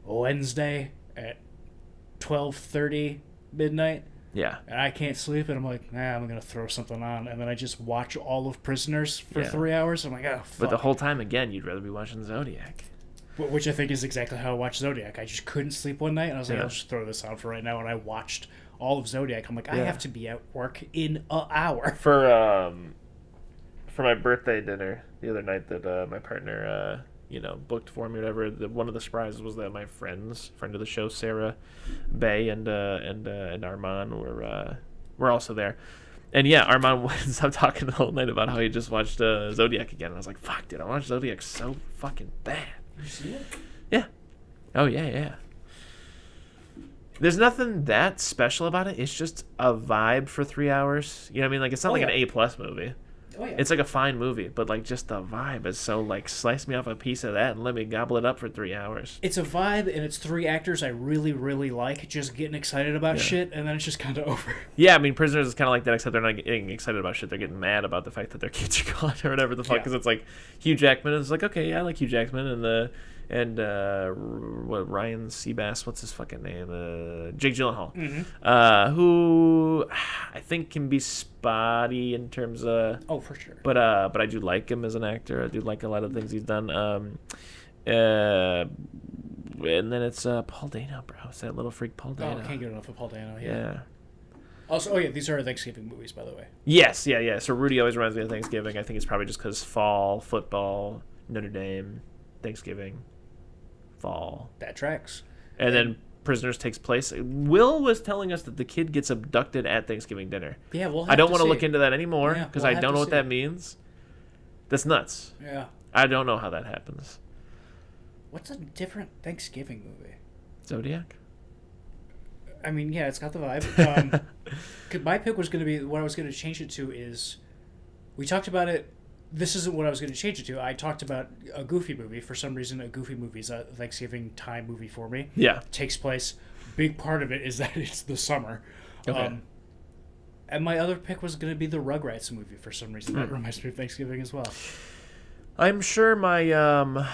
Wednesday at 12:30 midnight. Yeah. And I can't sleep, and I'm like, I'm going to throw something on. And then I just watch all of Prisoners for 3 hours. I'm like, oh, fuck. But the whole time, again, you'd rather be watching Zodiac. Which I think is exactly how I watched Zodiac. I just couldn't sleep one night, and I was like, I'll just throw this on for right now. And I watched all of Zodiac. I'm like, I have to be at work in an hour. For my birthday dinner the other night that my partner... booked for me or whatever. One of the surprises was that my friend of the show, Sarah Bay and Armand were also there. And yeah, Armand wouldn't stop talking the whole night about how he just watched Zodiac again. And I was like, fuck, dude, I watched Zodiac so fucking bad. You see it? Yeah. Oh, yeah. There's nothing that special about it. It's just a vibe for 3 hours. You know what I mean? It's not an A+ movie. Oh, yeah. It's a fine movie, but just the vibe is so slice me off a piece of that and let me gobble it up for 3 hours. It's a vibe, and it's 3 actors I really, really like, just getting excited about shit, and then it's just kind of over. Yeah, I mean, Prisoners is kind of like that, except they're not getting excited about shit. They're getting mad about the fact that their kids are gone or whatever the fuck. Because it's Hugh Jackman is okay, yeah, I like Hugh Jackman, and and Ryan Seabass, what's his fucking name? Jake Gyllenhaal, who I think can be spotty in terms of. Oh, for sure. But I do like him as an actor. I do like a lot of things he's done. And then it's Paul Dano, bro. It's that little freak Paul Dano. Oh, can't get enough of Paul Dano. Yeah. Also, these are Thanksgiving movies, by the way. Yes, yeah. So Rudy always reminds me of Thanksgiving. I think it's probably just because fall, football, Notre Dame, Thanksgiving, fall. That tracks. And then Prisoners takes place. Will was telling us that the kid gets abducted at Thanksgiving dinner. Yeah, I don't want to look into that anymore because I don't know what that means. That's nuts. Yeah. I don't know how that happens. What's a different Thanksgiving movie? Zodiac? I mean, yeah, it's got the vibe. My pick was going to be, what I was going to change it to is, we talked about it, this isn't what I was going to change it to. I talked about a Goofy movie. For some reason, a Goofy movie is a Thanksgiving time movie for me. Yeah. It takes place, big part of it is that it's the summer. Okay. And my other pick was going to be the Rugrats movie for some reason. That reminds me of Thanksgiving as well. I'm sure my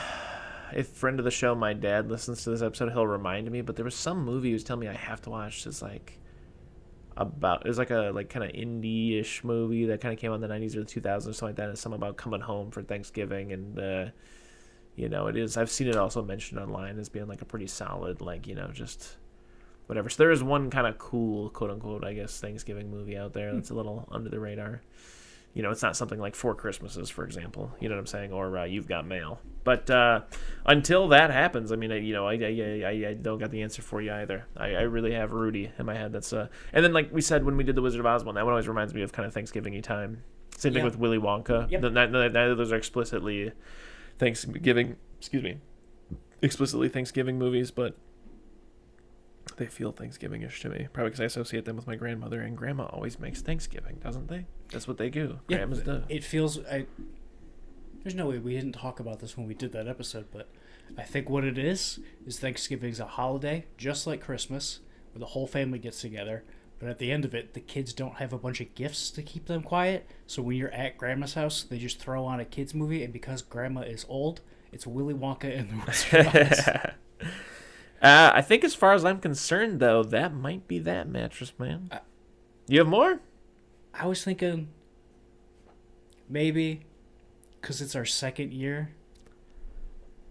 if friend of the show, my dad, listens to this episode, he'll remind me. But there was some movie he was telling me I have to watch. It's like about, it's like a kind of indie-ish movie that kind of came out in the 90s or the 2000s or something like that. It's something about coming home for Thanksgiving, and it is. I've seen it also mentioned online as being like a pretty solid, just whatever. So there is one kind of cool, quote unquote, I guess, Thanksgiving movie out there that's a little under the radar. It's not something like Four Christmases, for example. You know what I'm saying? Or You've Got Mail. But until that happens, I mean, I don't got the answer for you either. I really have Rudy in my head. That's and then, like we said when we did the Wizard of Oz one, that one always reminds me of kind of Thanksgiving-y time. Same thing with Willy Wonka. Yep. Neither of those are explicitly Thanksgiving. Excuse me. Explicitly Thanksgiving movies, but they feel Thanksgiving-ish to me. Probably because I associate them with my grandmother, and Grandma always makes Thanksgiving, doesn't they? That's what they do. Yeah, Grandmas do. It feels... There's no way we didn't talk about this when we did that episode, but I think what it is Thanksgiving's a holiday, just like Christmas, where the whole family gets together, but at the end of it, the kids don't have a bunch of gifts to keep them quiet, so when you're at Grandma's house, they just throw on a kids movie, and because Grandma is old, it's Willy Wonka and the Wizard of Oz. I think as far as I'm concerned, though, that might be that, Mattress Man. You have more? I was thinking maybe because it's our second year,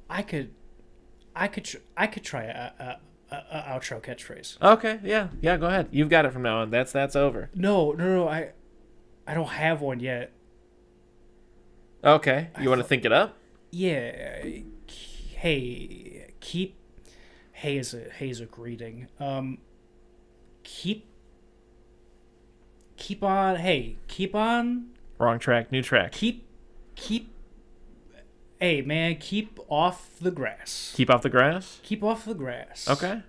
I could try a outro catchphrase. Okay, yeah, go ahead. You've got it from now on. That's over. No. I don't have one yet. Okay, you want to think it up? Yeah. Hey, keep. Hey is a greeting. Keep on. Hey, keep on. Wrong track, new track. Keep. Hey man, keep off the grass. Keep off the grass? Keep off the grass. Okay.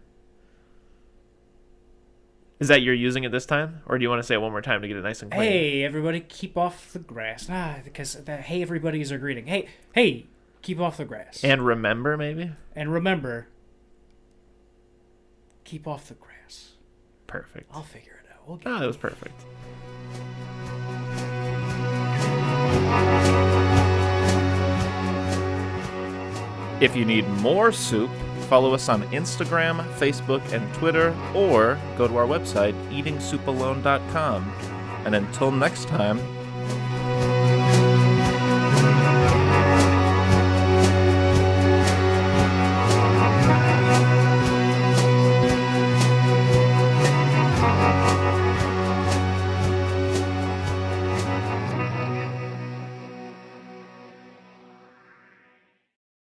Is that you're using it this time, or do you want to say it one more time to get it nice and clean? Hey everybody, keep off the grass. Because that hey everybody is a greeting. Hey, keep off the grass. And remember, maybe. And remember. Keep off the grass. Perfect. I'll figure it out. That was perfect. If you need more soup, follow us on Instagram, Facebook, and Twitter, or go to our website, eatingsoupalone.com. And until next time,